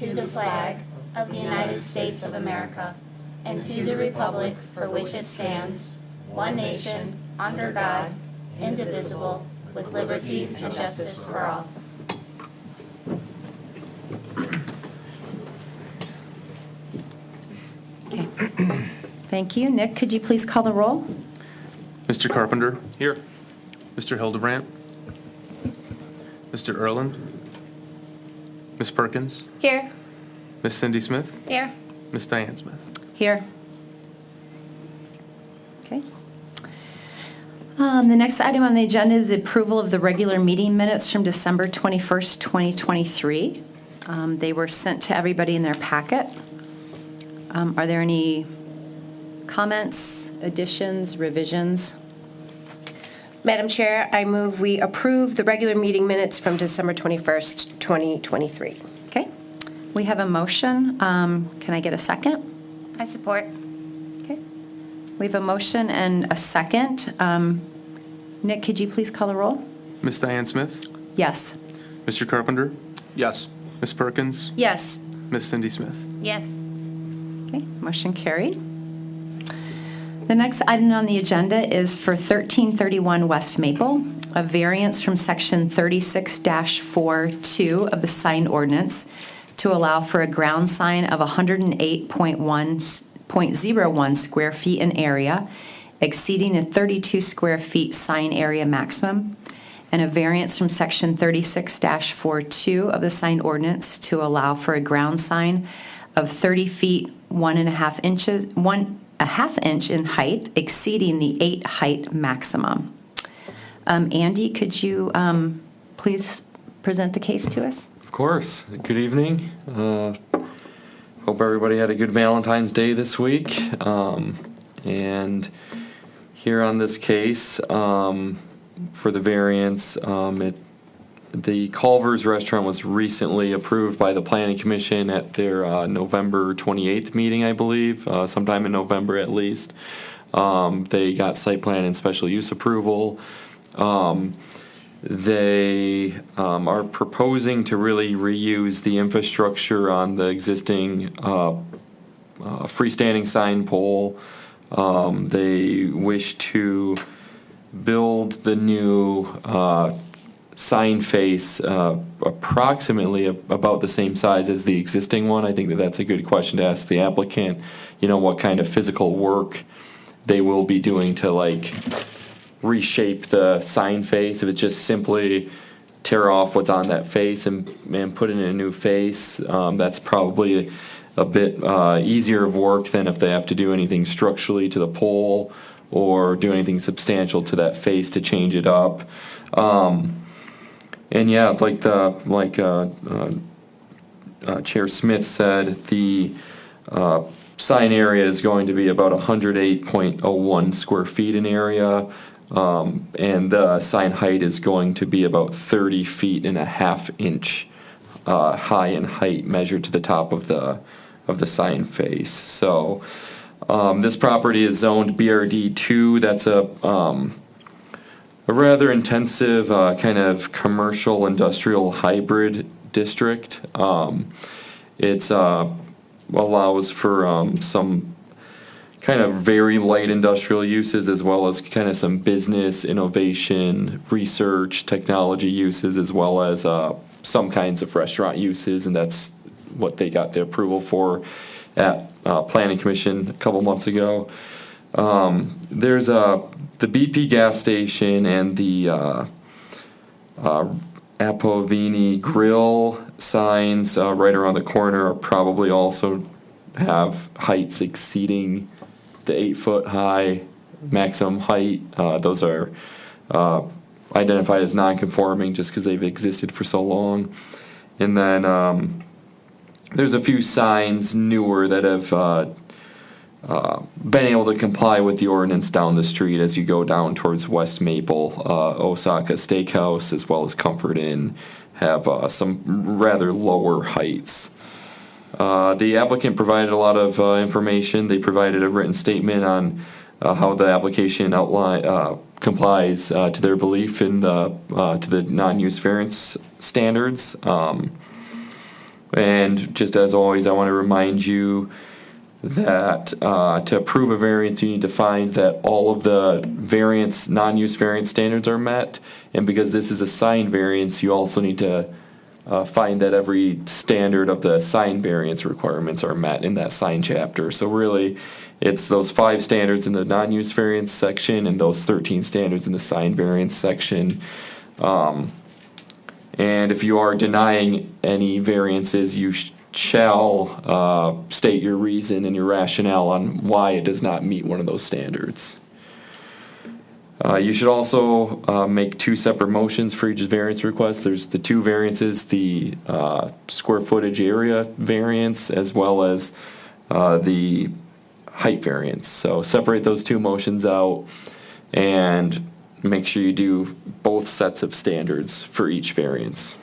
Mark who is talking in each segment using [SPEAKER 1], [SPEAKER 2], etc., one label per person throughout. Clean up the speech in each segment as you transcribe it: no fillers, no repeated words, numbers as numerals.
[SPEAKER 1] to the flag of the United States of America, and to the republic for which it stands, one nation, under God, indivisible, with liberty and justice for all.
[SPEAKER 2] Okay. Thank you. Nick, could you please call the roll?
[SPEAKER 3] Mr. Carpenter? Here. Mr. Hildebrandt? Mr. Erland? Ms. Perkins?
[SPEAKER 1] Here.
[SPEAKER 3] Ms. Cindy Smith?
[SPEAKER 1] Here.
[SPEAKER 3] Ms. Diane Smith?
[SPEAKER 2] Here. Okay. The next item on the agenda is the approval of the regular meeting minutes from December 21st, 2023. They were sent to everybody in their packet. Are there any comments, additions, revisions?
[SPEAKER 4] Madam Chair, I move we approve the regular meeting minutes from December 21st, 2023.
[SPEAKER 2] Okay. We have a motion. Can I get a second?
[SPEAKER 1] I support.
[SPEAKER 2] Okay. We have a motion and a second. Nick, could you please call the roll?
[SPEAKER 3] Ms. Diane Smith?
[SPEAKER 2] Yes.
[SPEAKER 3] Mr. Carpenter?
[SPEAKER 5] Yes.
[SPEAKER 3] Ms. Perkins?
[SPEAKER 4] Yes.
[SPEAKER 3] Ms. Cindy Smith?
[SPEAKER 1] Yes.
[SPEAKER 2] Okay, motion carried. The next item on the agenda is for 1331 West Maple, a variance from section 36-42 of the sign ordinance to allow for a ground sign of 108.01 square feet in area, exceeding a 32 square feet sign area maximum, and a variance from section 36-42 of the sign ordinance to allow for a ground sign of 30 feet, 1.5 inches, 1.5 inch in height, exceeding the 8 height maximum. Andy, could you please present the case to us?
[SPEAKER 6] Of course. Good evening. Hope everybody had a good Valentine's Day this week. And here on this case, for the variance, the Culver's restaurant was recently approved by the Planning Commission at their November 28th meeting, I believe, sometime in November at least. They got site plan and special use approval. They are proposing to really reuse the infrastructure on the existing freestanding sign pole. They wish to build the new sign face approximately about the same size as the existing one. I think that that's a good question to ask the applicant, what kind of physical work they will be doing to reshape the sign face. If it's just simply tear off what's on that face and put in a new face, that's probably a bit easier of work than if they have to do anything structurally to the pole or do anything substantial to that face to change it up. And yeah, Chair Smith said, the sign area is going to be about 108.01 square feet in area, and the sign height is going to be about 30 feet and a half inch high in height measured to the top of the sign face. So this property is zoned BRD2. That's a rather intensive kind of commercial industrial hybrid district. It allows for some kind of very light industrial uses, as well as kind of some business, innovation, research, technology uses, as well as some kinds of restaurant uses, and that's what they got the approval for at Planning Commission a couple months ago. There's the BP gas station and the Apovini Grill signs right around the corner are probably also have heights exceeding the 8-foot high maximum height. Those are identified as non-conforming just because they've existed for so long. And then there's a few signs newer that have been able to comply with the ordinance down the street as you go down towards West Maple. Osaka Steakhouse as well as Comfort Inn have some rather lower heights. The applicant provided a lot of information. They provided a written statement on how the application complies to their belief in to the non-use variance standards. And just as always, I want to remind you that to approve a variance, you need to find that all of the variance, non-use variance standards are met. And because this is a sign variance, you also need to find that every standard of the sign variance requirements are met in that sign chapter. So really, it's those 5 standards in the non-use variance section and those 13 standards in the sign variance section. And if you are denying any variances, you shall state your reason and your rationale on why it does not meet one of those standards. You should also make 2 separate motions for each variance request. There's the 2 variances, the square footage area variance as well as the height variance. So separate those 2 motions out and make sure you do both sets of standards for each variance.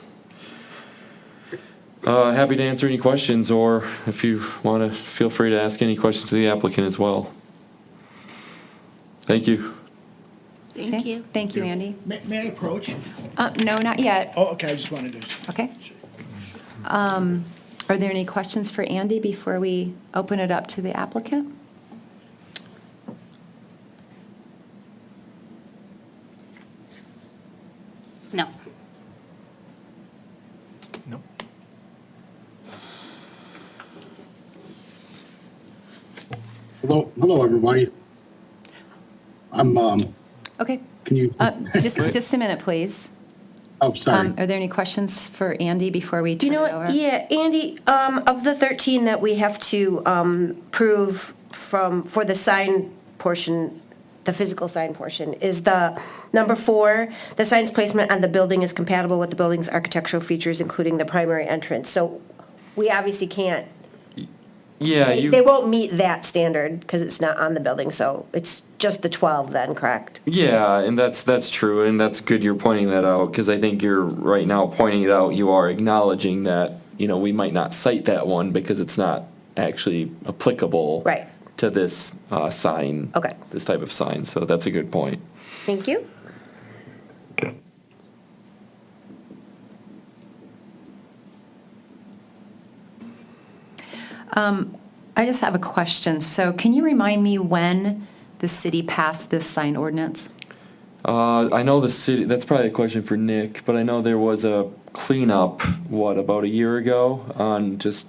[SPEAKER 6] Happy to answer any questions, or if you want to, feel free to ask any questions to the applicant as well. Thank you.
[SPEAKER 1] Thank you.
[SPEAKER 2] Thank you, Andy.
[SPEAKER 5] May I approach?
[SPEAKER 2] No, not yet.
[SPEAKER 5] Oh, okay, I just wanted to.
[SPEAKER 2] Okay. Are there any questions for Andy before we open it up to the applicant?
[SPEAKER 1] No.
[SPEAKER 3] No.
[SPEAKER 7] Hello, everybody.
[SPEAKER 2] Okay.
[SPEAKER 7] Can you?
[SPEAKER 2] Just a minute, please.
[SPEAKER 7] Oh, sorry.
[SPEAKER 2] Are there any questions for Andy before we
[SPEAKER 4] Do
[SPEAKER 2] turn
[SPEAKER 4] you know
[SPEAKER 2] it over?
[SPEAKER 4] what? Yeah, Andy, of the 13 that we have to prove for the sign portion, the physical sign portion, is the number 4, the sign's placement on the building is compatible with the building's architectural features, including the primary entrance. So we obviously can't,
[SPEAKER 6] Yeah,
[SPEAKER 4] they won't meet that standard because it's not on the building, so it's just the 12 then, correct?
[SPEAKER 6] Yeah, and that's true, and that's good you're pointing that out, because I think you're right now pointing it out, you are acknowledging that, we might not cite that one because it's not actually applicable
[SPEAKER 4] Right.
[SPEAKER 6] to this sign.
[SPEAKER 4] Okay.
[SPEAKER 6] This type of sign, so that's a good point.
[SPEAKER 4] Thank you.
[SPEAKER 2] I just have a question. So can you remind me when the city passed this sign ordinance?
[SPEAKER 6] I know the city, that's probably a question for Nick, but I know there was a cleanup, about a year ago on just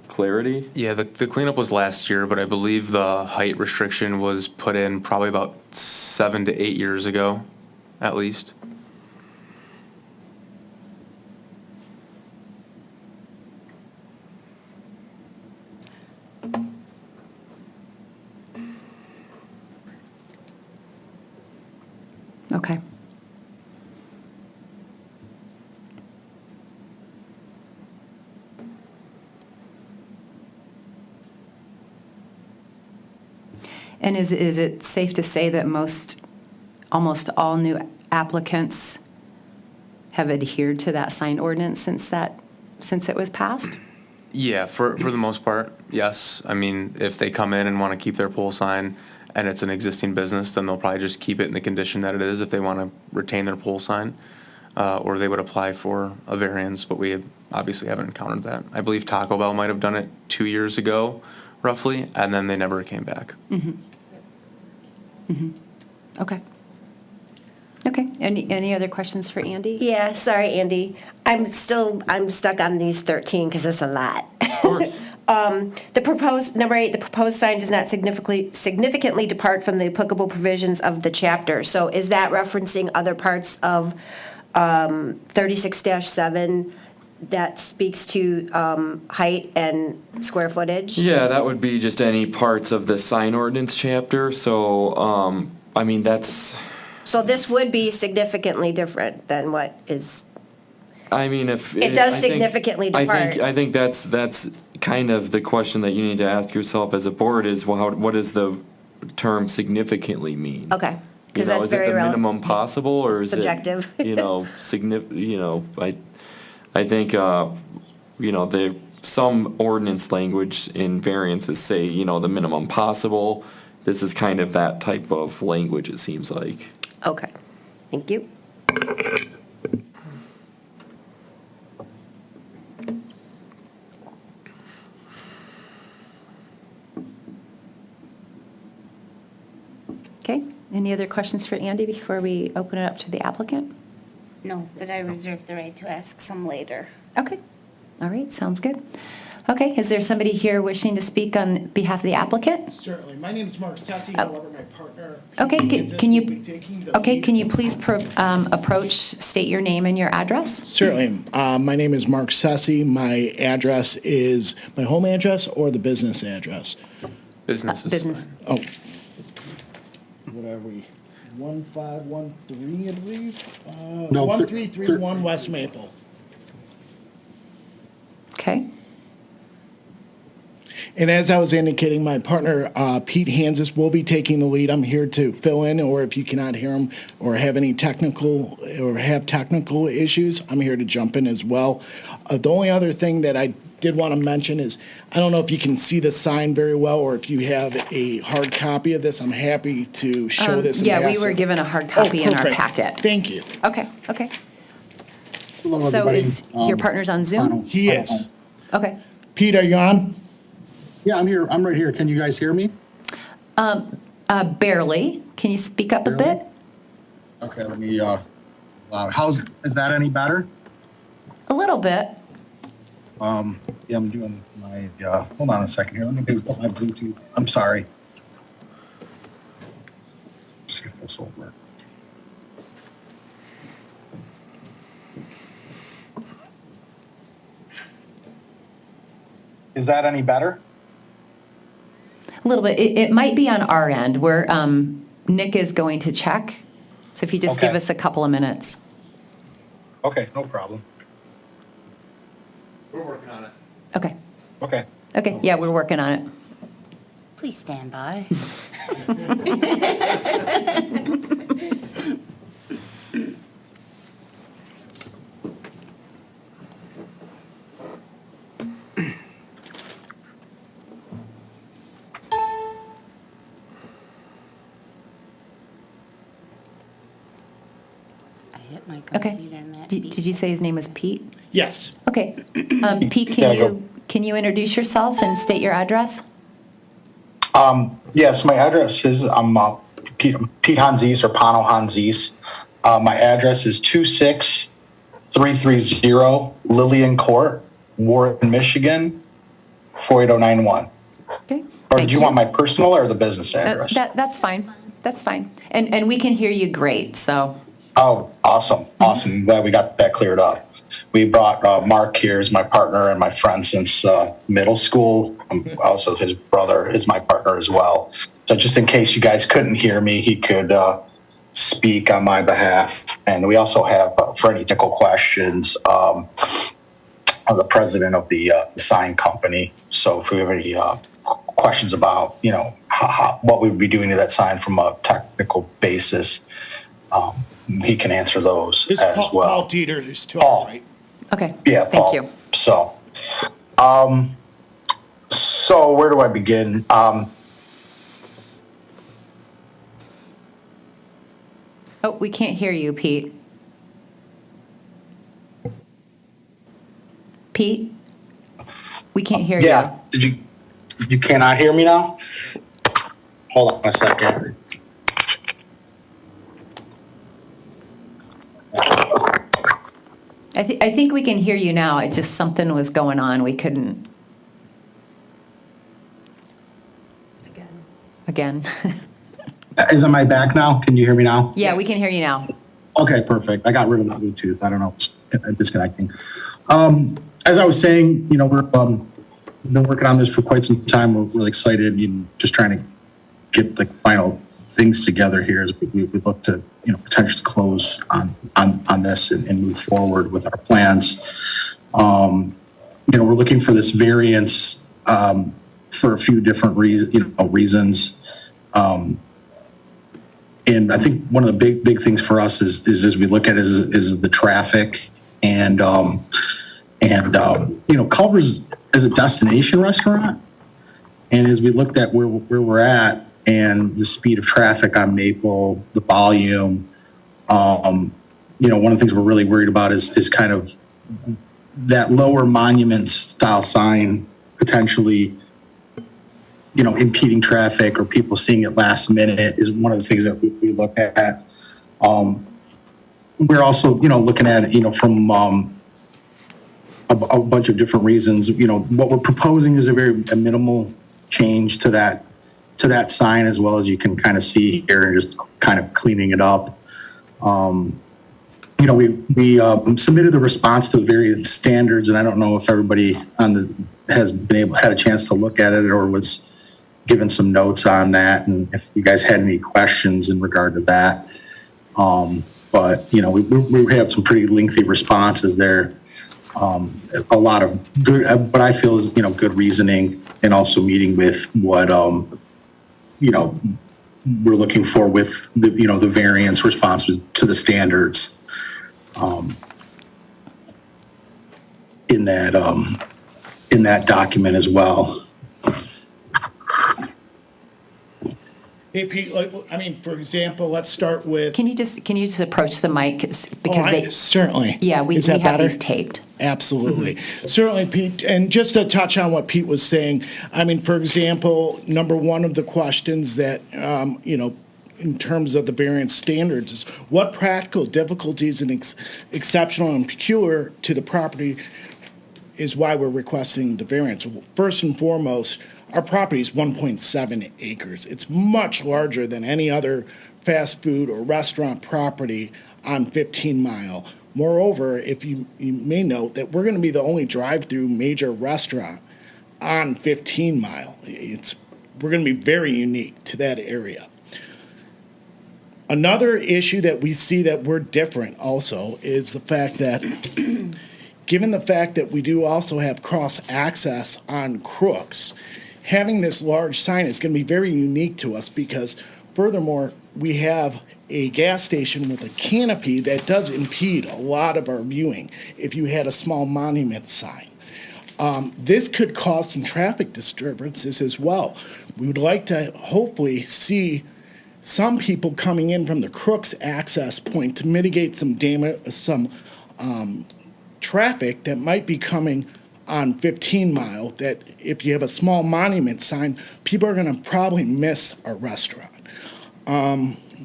[SPEAKER 6] clarity?
[SPEAKER 3] Yeah, the cleanup was last year, but I believe the height restriction was put in probably about 7 to 8 years ago, at least.
[SPEAKER 2] Okay. And is it safe to say that almost all new applicants have adhered to that sign ordinance since it was passed?
[SPEAKER 3] Yeah, for the most part, yes. I mean, if they come in and want to keep their pole sign and it's an existing business, then they'll probably just keep it in the condition that it is if they want to retain their pole sign. Or they would apply for a variance, but we obviously haven't encountered that. I believe Taco Bell might have done it 2 years ago, roughly, and then they never came back.
[SPEAKER 2] Okay. Okay. Any other questions for Andy?
[SPEAKER 4] Yeah, sorry, Andy. I'm stuck on these 13 because it's a lot.
[SPEAKER 6] Of course.
[SPEAKER 4] The proposed, number 8, the proposed sign does not significantly depart from the applicable provisions of the chapter. So is that referencing other parts of 36-7 that speaks to height and square footage?
[SPEAKER 6] Yeah, that would be just any parts of the sign ordinance chapter, so, I mean, that's...
[SPEAKER 4] So this would be significantly different than what is,
[SPEAKER 6] I mean, if...
[SPEAKER 4] It does
[SPEAKER 6] I think-
[SPEAKER 4] significantly depart.
[SPEAKER 6] I think that's kind of the question that you need to ask yourself as a board is, well, what does the term significally mean?
[SPEAKER 4] Okay, because that's very
[SPEAKER 6] Is it the
[SPEAKER 4] relevant.
[SPEAKER 6] minimum possible, or is it...
[SPEAKER 4] Subjective.
[SPEAKER 6] I think, some ordinance language in variances say, the minimum possible. This is kind of that type of language, it seems like.
[SPEAKER 4] Okay, thank you.
[SPEAKER 2] Okay, any other questions for Andy before we open it up to the applicant?
[SPEAKER 1] No, but I reserve the right to ask some later.
[SPEAKER 2] Okay, all right, sounds good. Okay, is there somebody here wishing to speak on behalf of the applicant?
[SPEAKER 5] Certainly. My name is Mark Tessie, however, my partner.
[SPEAKER 2] Okay,
[SPEAKER 5] Pete
[SPEAKER 2] can
[SPEAKER 5] will
[SPEAKER 2] you,
[SPEAKER 5] be taking the
[SPEAKER 2] okay,
[SPEAKER 5] lead.
[SPEAKER 2] can you please approach, state your name and your address?
[SPEAKER 5] Certainly. My name is Mark Tessie. My address is my home address or the business address?
[SPEAKER 3] Business is
[SPEAKER 2] Business.
[SPEAKER 3] fine.
[SPEAKER 5] Oh. What are we? 1513, I believe?
[SPEAKER 7] No,
[SPEAKER 5] 1331 West Maple.
[SPEAKER 2] Okay,
[SPEAKER 5] And as I was indicating, my partner, Pete Hansis, will be taking the lead. I'm here to fill in, or if you cannot hear him or have any technical issues, I'm here to jump in as well. The only other thing that I did want to mention is, I don't know if you can see the sign very well, or if you have a hard copy of this. I'm happy to show this. and
[SPEAKER 2] yeah, we
[SPEAKER 5] pass
[SPEAKER 2] were
[SPEAKER 5] it.
[SPEAKER 2] given a hard
[SPEAKER 5] Oh,
[SPEAKER 2] copy in our
[SPEAKER 5] perfect.
[SPEAKER 2] packet.
[SPEAKER 5] Thank you.
[SPEAKER 2] Okay, okay.
[SPEAKER 7] Hello,
[SPEAKER 2] So
[SPEAKER 7] everybody.
[SPEAKER 2] is your partner's on Zoom?
[SPEAKER 5] He is.
[SPEAKER 2] Okay.
[SPEAKER 5] Pete, are you on?
[SPEAKER 7] Yeah, I'm here. I'm right here. Can you guys hear me?
[SPEAKER 2] Barely. Can you speak up a
[SPEAKER 7] Barely?
[SPEAKER 2] bit?
[SPEAKER 7] Okay, let me, is that any better?
[SPEAKER 2] A little bit.
[SPEAKER 7] Yeah, I'm doing my, hold on a second here. Let me put my Bluetooth. I'm sorry. See if this will work. Is that any better?
[SPEAKER 2] A little bit. It might be on our end where Nick is going to check. So if you just give
[SPEAKER 7] Okay.
[SPEAKER 2] us a couple of minutes.
[SPEAKER 7] Okay, no problem.
[SPEAKER 3] We're working on it.
[SPEAKER 2] Okay.
[SPEAKER 7] Okay.
[SPEAKER 2] Okay. Yeah, we're working on it.
[SPEAKER 1] Please stand by. I hit my
[SPEAKER 2] Okay.
[SPEAKER 1] computer and that
[SPEAKER 2] Did you say his name was Pete?
[SPEAKER 5] Yes.
[SPEAKER 2] Okay. Pete,
[SPEAKER 7] Yeah,
[SPEAKER 2] can you introduce yourself and state your address?
[SPEAKER 7] Yes, my address is, I'm Pete Hanzis or Pano Hanzis. My address is 26330 Lillian Court, Warren, Michigan, 48091.
[SPEAKER 2] Okay.
[SPEAKER 7] Or
[SPEAKER 2] Thank
[SPEAKER 7] do you want my personal or the business address?
[SPEAKER 2] That's fine. That's fine. And we can hear you great, so.
[SPEAKER 7] Oh, awesome, awesome. Glad we got that cleared up. We brought Mark here as my partner and my friend since middle school. Also, his brother is my partner as well. So just in case you guys couldn't hear me, he could speak on my behalf. And we also have, for any technical questions, the president of the sign company. So if we have any questions about, what we would be doing to that sign from a technical basis, he can answer those
[SPEAKER 5] It's
[SPEAKER 7] as
[SPEAKER 5] Paul
[SPEAKER 7] well.
[SPEAKER 5] Teeter who's
[SPEAKER 7] Paul.
[SPEAKER 5] talking, right?
[SPEAKER 2] Okay.
[SPEAKER 7] Yeah,
[SPEAKER 2] Thank
[SPEAKER 7] Paul.
[SPEAKER 2] you.
[SPEAKER 7] So where do I begin?
[SPEAKER 2] Oh, we can't hear you, Pete. Pete? We can't hear you.
[SPEAKER 7] Yeah, you cannot hear me now? Hold on a second.
[SPEAKER 2] I think we can hear you now. It just, something was going on. We couldn't. Again.
[SPEAKER 7] Is my back now? Can you hear me now?
[SPEAKER 2] Yeah, we can hear you now.
[SPEAKER 7] Okay, perfect. I got rid of the Bluetooth. I don't know, it's disconnecting. As I was saying, we're been working on this for quite some time. We're really excited. Just trying to get the final things together here as we look to potentially close on this and move forward with our plans. We're looking for this variance for a few different reasons. And I think one of the big things for us is as we look at it is the traffic and Culver's is a destination restaurant. And as we looked at where we're at and the speed of traffic on Maple, the volume, one of the things we're really worried about is kind of that lower monument style sign potentially impeding traffic or people seeing it last minute is one of the things that we look at. We're also, looking at it, from a bunch of different reasons. What we're proposing is a minimal change to that sign, as well as you can kind of see here, and just kind of cleaning it up. We submitted the response to the various standards, and I don't know if everybody had a chance to look at it or was given some notes on that, and if you guys had any questions in regard to that. But we have some pretty lengthy responses there. A lot of good, but I feel is good reasoning, and also meeting with what we're looking for with the variance responses to the standards in that document as well.
[SPEAKER 5] Hey, Pete, for example, let's start with.
[SPEAKER 2] Can you just approach the mic, because
[SPEAKER 5] certainly.
[SPEAKER 2] Yeah, we
[SPEAKER 5] Is that
[SPEAKER 2] have
[SPEAKER 5] better?
[SPEAKER 2] these taped.
[SPEAKER 5] Absolutely. Certainly, Pete. And just to touch on what Pete was saying, for example, number one of the questions that, in terms of the variance standards is what practical difficulties and exceptional and peculiar to the property is why we're requesting the variance. First and foremost, our property is 1.7 acres. It's much larger than any other fast food or restaurant property on 15 Mile. Moreover, if you may note that we're going to be the only drive-through major restaurant on 15 Mile. We're going to be very unique to that area. Another issue that we see that we're different also is the fact that given the fact that we do also have cross-access on Crooks, having this large sign is going to be very unique to us because, furthermore, we have a gas station with a canopy that does impede a lot of our viewing if you had a small monument sign. This could cause some traffic disturbances as well. We would like to hopefully see some people coming in from the Crooks access point to mitigate some traffic that might be coming on 15 Mile, that if you have a small monument sign, people are going to probably miss our restaurant.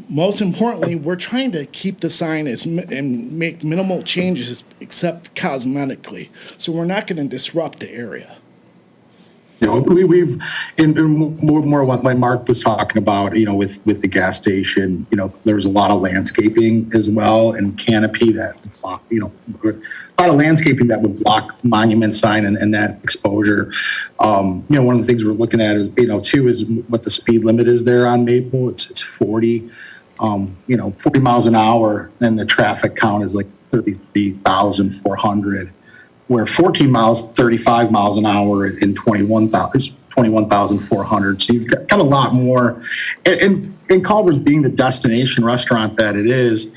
[SPEAKER 5] Most importantly, we're trying to keep the sign and make minimal changes except cosmetically. So we're not going to disrupt the area.
[SPEAKER 7] We've more what Mark was talking about, with the gas station, there's a lot of landscaping as well, and canopy that, a lot of landscaping that would block monument sign and that exposure. One of the things we're looking at is, too, is what the speed limit is there on Maple. It's 40, 40 miles an hour, and the traffic count is like 33,400. Where 14 miles, 35 miles an hour, and 21,400. So you've got a lot more. And Culver's being the destination restaurant that it is,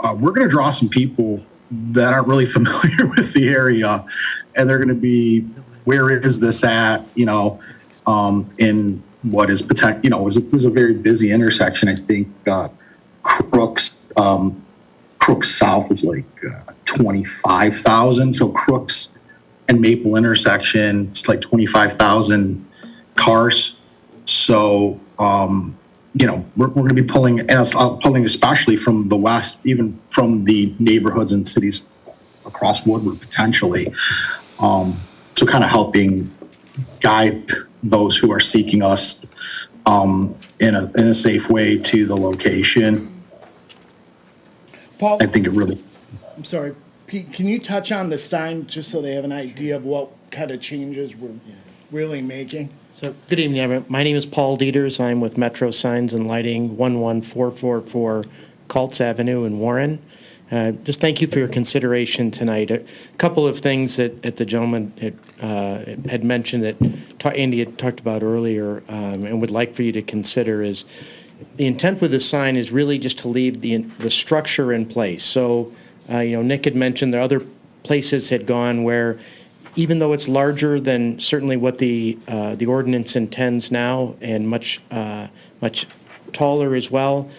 [SPEAKER 7] we're going to draw some people that aren't really familiar with the area, and they're going to be, where is this at? In what is potential? It was a very busy intersection. I think Crooks South is like 25,000. So Crooks and Maple intersection, it's like 25,000 cars. So, we're going to be pulling especially from the west, even from the neighborhoods and cities across Woodward potentially. So kind of helping guide those who are seeking us in a safe way to the location.
[SPEAKER 5] Paul,
[SPEAKER 7] I think it really.
[SPEAKER 5] I'm sorry, Pete, can you touch on the sign just so they have an idea of what kind of changes we're really making?
[SPEAKER 8] So, good evening, everyone. My name is Paul Dieters. I'm with Metro Signs and Lighting, 11444 Colts Avenue in Warren. Just thank you for your consideration tonight. A couple of things that the gentleman had mentioned that Andy had talked about earlier and would like for you to consider is the intent with the sign is really just to leave the structure in place. So, Nick had mentioned there are other places had gone where even though it's larger than certainly what the ordinance intends now and much taller as well,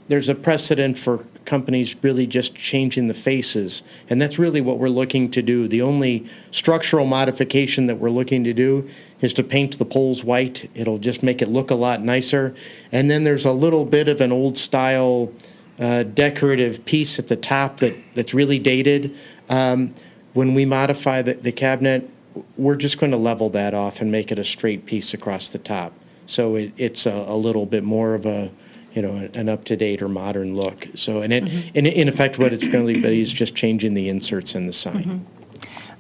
[SPEAKER 8] there's a precedent for company's really just changing the faces, and that's really what we're looking to do. The only structural modification that we're looking to do is to paint the poles white. It'll just make it look a lot nicer. And then there's a little bit of an old style decorative piece at the top that's really dated. When we modify the cabinet, we're just going to level that off and make it a straight piece across the top. So it's a little bit more of a, an up-to-date or modern look. So, and in effect, what it's going to be is just changing the inserts in the sign.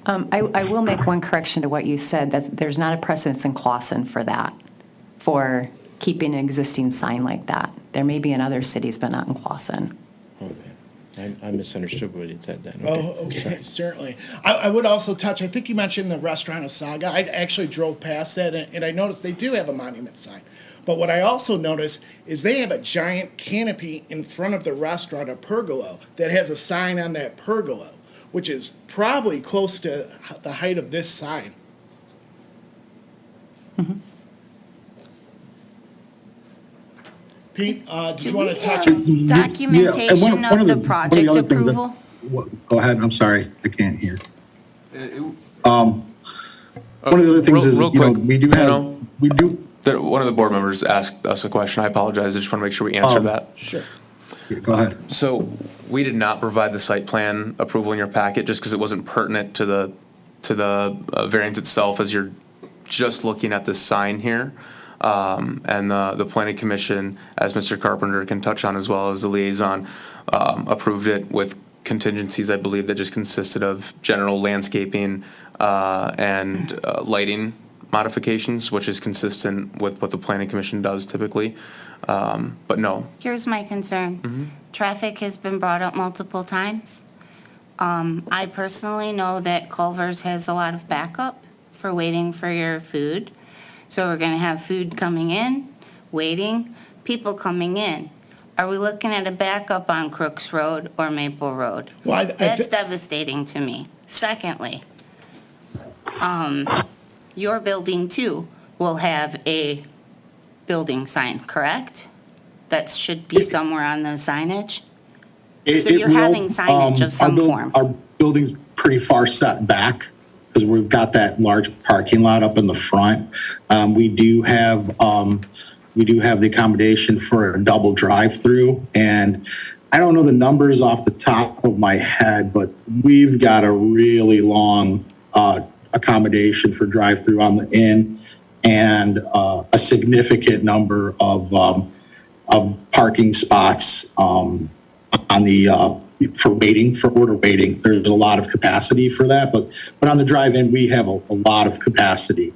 [SPEAKER 2] I will make one correction to what you said, that there's not a precedence in Clawson for that, for keeping an existing sign like that. There may be in other cities, but not in Clawson.
[SPEAKER 8] I misunderstood what it said then.
[SPEAKER 5] Oh, okay,
[SPEAKER 8] Sorry.
[SPEAKER 5] certainly. I would also touch, I think you mentioned the restaurant of Saga. I actually drove past that, and I noticed they do have a monument sign. But what I also noticed is they have a giant canopy in front of the restaurant, a pergola, that has a sign on that pergola, which is probably close to the height of this sign. Pete, did you want to touch on?
[SPEAKER 1] Documentation of the project approval?
[SPEAKER 7] Go ahead, I'm sorry, I can't hear. One of the other things is,
[SPEAKER 3] real quick, one of the board members asked us a question. I apologize. I just want to make sure we answer that.
[SPEAKER 5] Sure.
[SPEAKER 7] Go ahead.
[SPEAKER 3] So we did not provide the site plan approval in your packet just because it wasn't pertinent to the variance itself, as you're just looking at this sign here. And the planning commission, as Mr. Carpenter can touch on as well as the liaison, approved it with contingencies, I believe, that just consisted of general landscaping and lighting modifications, which is consistent with what the planning commission does typically. But no.
[SPEAKER 1] Here's my concern. Traffic has been brought up multiple times. I personally know that Culver's has a lot of backup for waiting for your food. So we're going to have food coming in, waiting, people coming in. Are we looking at a backup on Crooks Road or Maple Road?
[SPEAKER 5] Well,
[SPEAKER 1] That's devastating to me. Secondly, your building too will have a building sign, correct? That should be somewhere on the signage? So you're having signage of some form?
[SPEAKER 7] Our building's pretty far set back because we've got that large parking lot up in the front. We do have the accommodation for a double drive-through, and I don't know the numbers off the top of my head, but we've got a really long accommodation for drive-through on the in, and a significant number of parking spots on the for order waiting. There's a lot of capacity for that, but on the drive-in we have a lot of capacity.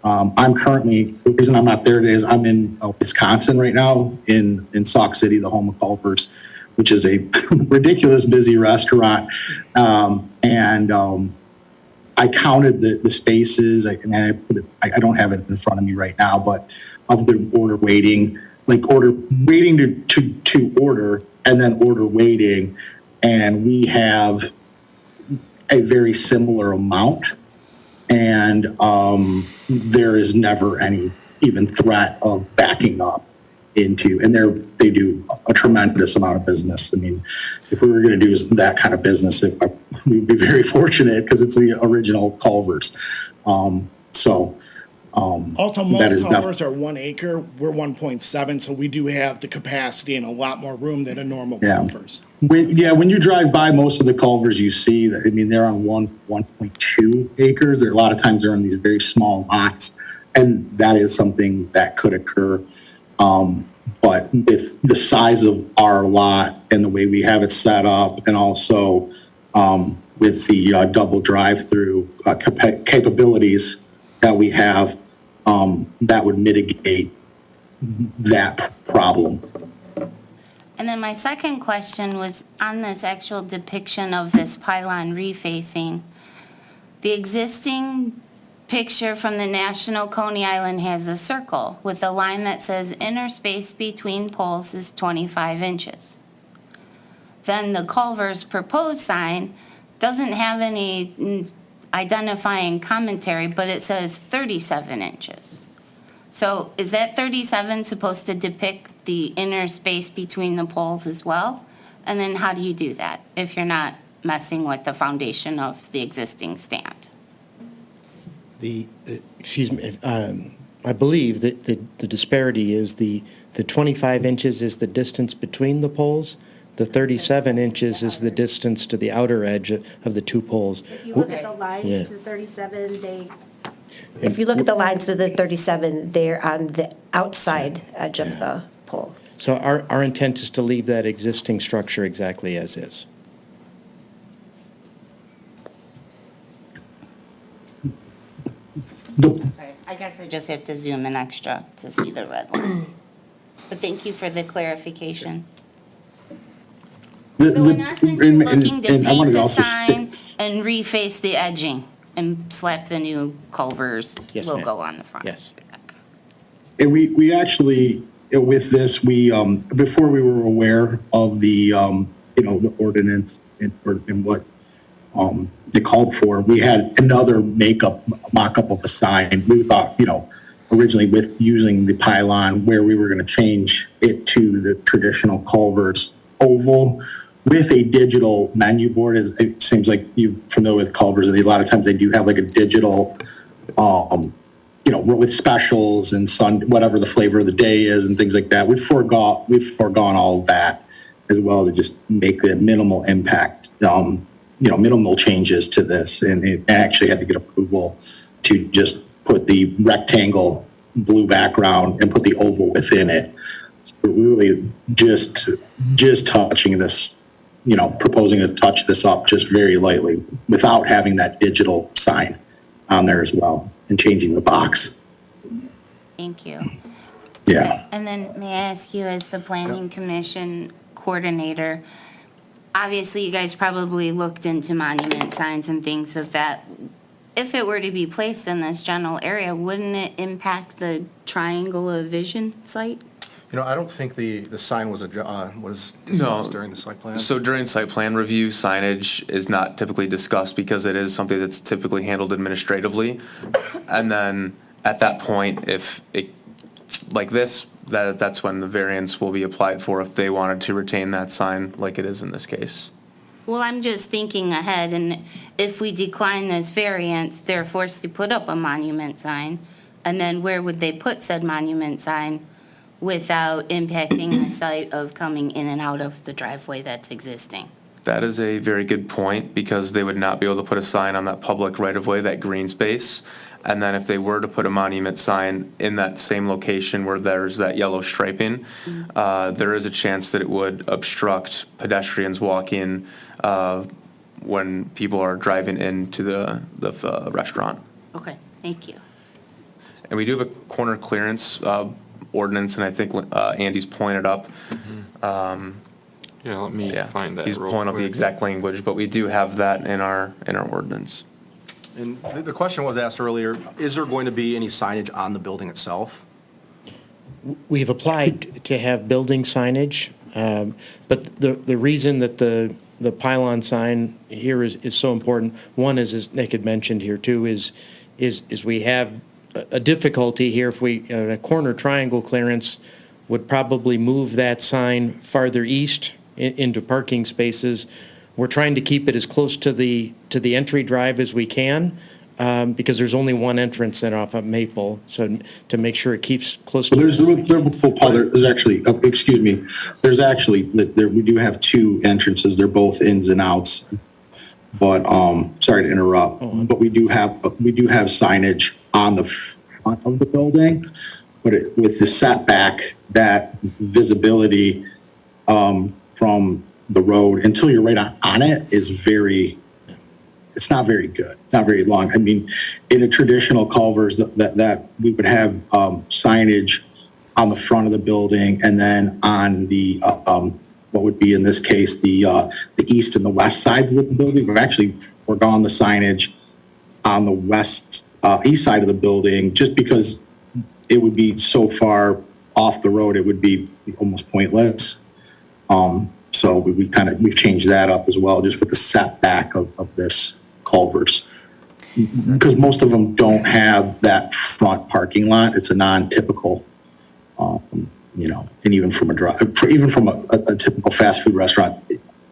[SPEAKER 7] I'm currently, the reason I'm not there today is I'm in Wisconsin right now, in Sauk City, the home of Culver's, which is a ridiculous busy restaurant. I counted the spaces, and I put it, I don't have it in front of me right now, but of the order waiting, like order waiting to order, and then order waiting, and we have a very similar amount, and there is never any even threat of backing up into, and they do a tremendous amount of business. I mean, if we were going to do that kind of business, we'd be very fortunate because it's the original Culver's. Also, most
[SPEAKER 5] Culver's are 1 acre. We're 1.7, so we do have the capacity and a lot more room than a normal Culver's.
[SPEAKER 7] When you drive by most of the Culver's, you see that, I mean, they're on 1.2 acres. A lot of times they're on these very small lots, and that is something that could occur. But with the size of our lot and the way we have it set up, and also with the double drive-through capabilities that we have, that would mitigate that problem.
[SPEAKER 1] And then my second question was on this actual depiction of this pylon refacing. The existing picture from the National Coney Island has a circle with a line that says inner space between poles is 25 inches. Then the Culver's proposed sign doesn't have any identifying commentary, but it says 37 inches. So is that 37 supposed to depict the inner space between the poles as well? And then how do you do that if you're not messing with the foundation of the existing stand?
[SPEAKER 8] Excuse me, I believe that the disparity is the 25 inches is the distance between the poles. The 37 inches is the distance to the outer edge of the two poles.
[SPEAKER 4] If you look at the lines
[SPEAKER 8] Yeah.
[SPEAKER 4] to 37, if you look at the lines to the 37, they're on the outside edge of the pole.
[SPEAKER 8] So our intent is to leave that existing structure exactly as is.
[SPEAKER 1] I guess I just have to zoom in extra to see the red line. But thank you for the clarification. So in essence, you're looking to
[SPEAKER 7] and I wanted
[SPEAKER 1] paint
[SPEAKER 7] to
[SPEAKER 1] the
[SPEAKER 7] also
[SPEAKER 1] sign
[SPEAKER 7] stick-
[SPEAKER 1] and reface the edging and slap the new Culver's
[SPEAKER 8] Yes, ma'am.
[SPEAKER 1] logo on the front?
[SPEAKER 8] Yes.
[SPEAKER 7] And we actually, with this, before we were aware of the, the ordinance and what they called for, we had another mock-up of a sign. We thought, originally with using the pylon where we were going to change it to the traditional Culver's oval with a digital menu board. It seems like you're familiar with Culver's, and a lot of times they do have like a digital, with specials and whatever the flavor of the day is and things like that. We've foregone all of that as well to just make a minimal impact, minimal changes to this. And it actually had to get approval to just put the rectangle blue background and put the oval within it. So really just touching this, proposing to touch this up just very lightly without having that digital sign on there as well and changing the box.
[SPEAKER 1] Thank you.
[SPEAKER 7] Yeah.
[SPEAKER 1] And then may I ask you, as the planning commission coordinator, obviously you guys probably looked into monument signs and things of that. If it were to be placed in this general area, wouldn't it impact the triangle of vision site?
[SPEAKER 9] I don't think the sign was
[SPEAKER 3] No.
[SPEAKER 9] during the site plan.
[SPEAKER 3] So during site plan review, signage is not typically discussed because it is something that's typically handled administratively. And then at that point, if it, like this, that's when the variance will be applied for if they wanted to retain that sign like it is in this case.
[SPEAKER 1] Well, I'm just thinking ahead, and if we decline this variance, they're forced to put up a monument sign. And then where would they put said monument sign without impacting the site of coming in and out of the driveway that's existing?
[SPEAKER 3] That is a very good point, because they would not be able to put a sign on that public right-of-way, that green space. And then if they were to put a monument sign in that same location where there's that yellow striping, there is a chance that it would obstruct pedestrians walking when people are driving into the restaurant.
[SPEAKER 1] Okay, thank you.
[SPEAKER 3] And we do have a corner clearance ordinance, and I think Andy's pointed up.
[SPEAKER 6] Yeah, let me find that
[SPEAKER 3] He's
[SPEAKER 6] real
[SPEAKER 3] pulling up the
[SPEAKER 6] quick.
[SPEAKER 3] exact language, but we do have that in our ordinance.
[SPEAKER 9] And the question was asked earlier, is there going to be any signage on the building itself?
[SPEAKER 8] We've applied to have building signage, but the reason that the pylon sign here is so important, one is, as Nick had mentioned here too, is we have a difficulty here if we, a corner triangle clearance would probably move that sign farther east into parking spaces. We're trying to keep it as close to the entry drive as we can, because there's only one entrance then off of Maple, so to make sure it keeps close to.
[SPEAKER 7] There's actually, we do have two entrances. They're both ins and outs. But, sorry to interrupt, but we do have signage on the front of the building, but with the setback, that visibility, from the road until you're right on it is it's not very good. It's not very long. I mean, in a traditional Culver's that we would have signage on the front of the building, and then on the what would be in this case the east and the west sides of the building. We've actually foregone the signage on the east side of the building just because it would be so far off the road, it would be almost pointless. So we've changed that up as well, just with the setback of this Culver's. Because most of them don't have that front parking lot. It's a non-typical and even from even from a typical fast food restaurant,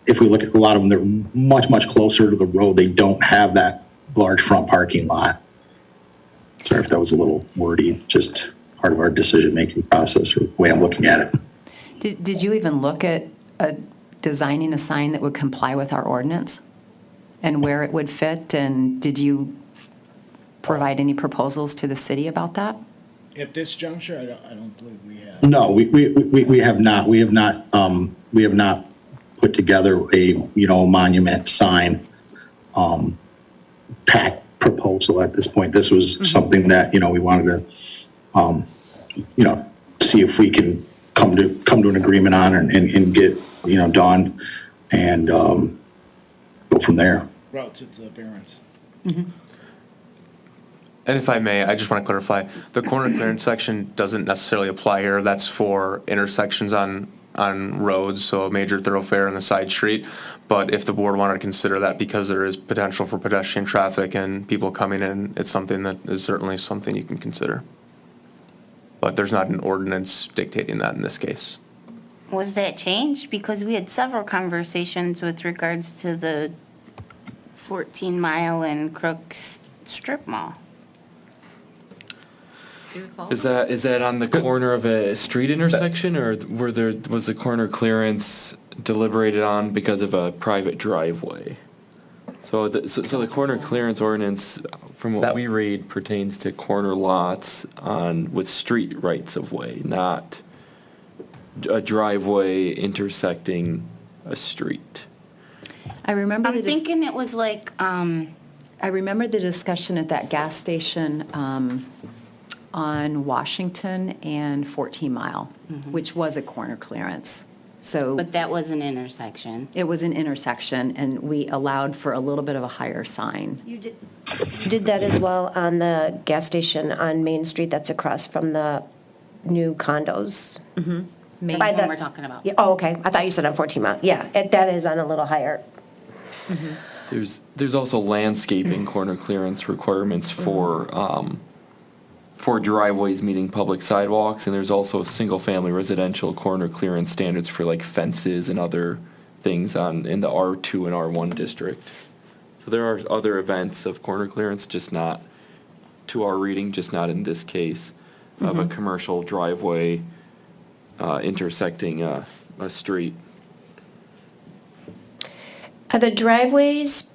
[SPEAKER 7] if we look at a lot of them, they're much, much closer to the road. They don't have that large front parking lot. Sorry if that was a little wordy, just part of our decision-making process or the way I'm looking at it.
[SPEAKER 2] Did you even look at designing a sign that would comply with our ordinance and where it would fit? And did you provide any proposals to the city about that?
[SPEAKER 5] At this juncture, I don't believe we have.
[SPEAKER 7] No, we have not. We have not put together a monument sign pack proposal at this point. This was something that we wanted to see if we can come to an agreement on and get done and go from there.
[SPEAKER 5] Relative to the variance.
[SPEAKER 3] And if I may, I just want to clarify, the corner clearance section doesn't necessarily apply here. That's for intersections on roads, so a major thoroughfare and the side street. But if the board wanted to consider that because there is potential for pedestrian traffic and people coming in, it's something that is certainly something you can consider. But there's not an ordinance dictating that in this case.
[SPEAKER 1] Was that changed? Because we had several conversations with regards to the 14 Mile and Crooks strip mall. Do you recall?
[SPEAKER 6] Is that on the corner of a street intersection, or was the corner clearance deliberated on because of a private driveway? So the corner clearance ordinance, from what we read, pertains to corner lots with street rights of way, not a driveway intersecting a street.
[SPEAKER 2] I remember
[SPEAKER 1] I'm thinking it was like,
[SPEAKER 2] I remember the discussion at that gas station on Washington and 14 Mile, which was a corner clearance. So
[SPEAKER 1] but that was an intersection.
[SPEAKER 2] it was an intersection, and we allowed for a little bit of a higher sign.
[SPEAKER 4] You did that as well on the gas station on Main Street that's across from the new condos.
[SPEAKER 1] That's
[SPEAKER 4] By
[SPEAKER 1] what
[SPEAKER 4] the-
[SPEAKER 1] we're talking about.
[SPEAKER 4] Yeah, oh, okay. I thought you said on 14 Mile. Yeah, that is on a little higher.
[SPEAKER 6] There's also landscaping corner clearance requirements for driveways meeting public sidewalks, and there's also single-family residential corner clearance standards for like fences and other things in the R2 and R1 district. So there are other events of corner clearance, just not, to our reading, just not in this case, of a commercial driveway intersecting a street.
[SPEAKER 4] Are the driveways,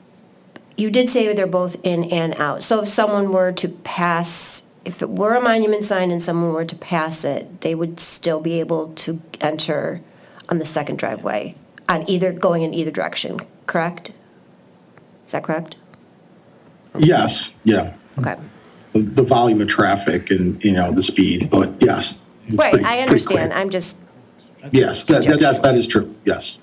[SPEAKER 4] you did say they're both in and out. So if someone were to pass, if it were a monument sign and someone were to pass it, they would still be able to enter on the second driveway, going in either direction, correct? Is that correct?
[SPEAKER 7] Yes, yeah.
[SPEAKER 4] Okay.
[SPEAKER 7] The volume of traffic and the speed, but yes. it's
[SPEAKER 4] Right,
[SPEAKER 7] pretty-
[SPEAKER 4] I
[SPEAKER 7] pretty
[SPEAKER 4] understand.
[SPEAKER 7] quick.
[SPEAKER 4] I'm just,
[SPEAKER 7] Yes, that is true. Yes.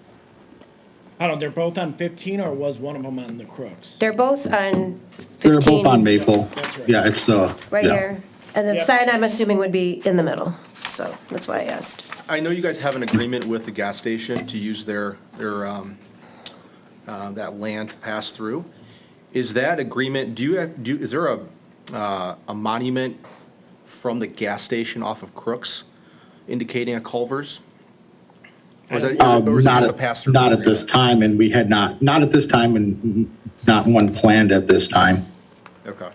[SPEAKER 5] I don't know, they're both on 15, or was one of them on the Crooks?
[SPEAKER 4] they're both on 15.
[SPEAKER 7] They're both on Maple.
[SPEAKER 5] That's right.
[SPEAKER 7] Yeah, it's
[SPEAKER 4] Right
[SPEAKER 7] yeah.
[SPEAKER 4] here. And the
[SPEAKER 5] Yep.
[SPEAKER 4] sign, I'm assuming, would be in the middle. So that's why I asked.
[SPEAKER 9] I know you guys have an agreement with the gas station to use their that land to pass through. Is that agreement, is there a monument from the gas station off of Crooks indicating a Culver's? Or is it
[SPEAKER 7] Not
[SPEAKER 9] just a pass-through?
[SPEAKER 7] at this time, and we had not at this time, and not one planned at this time.
[SPEAKER 9] Okay.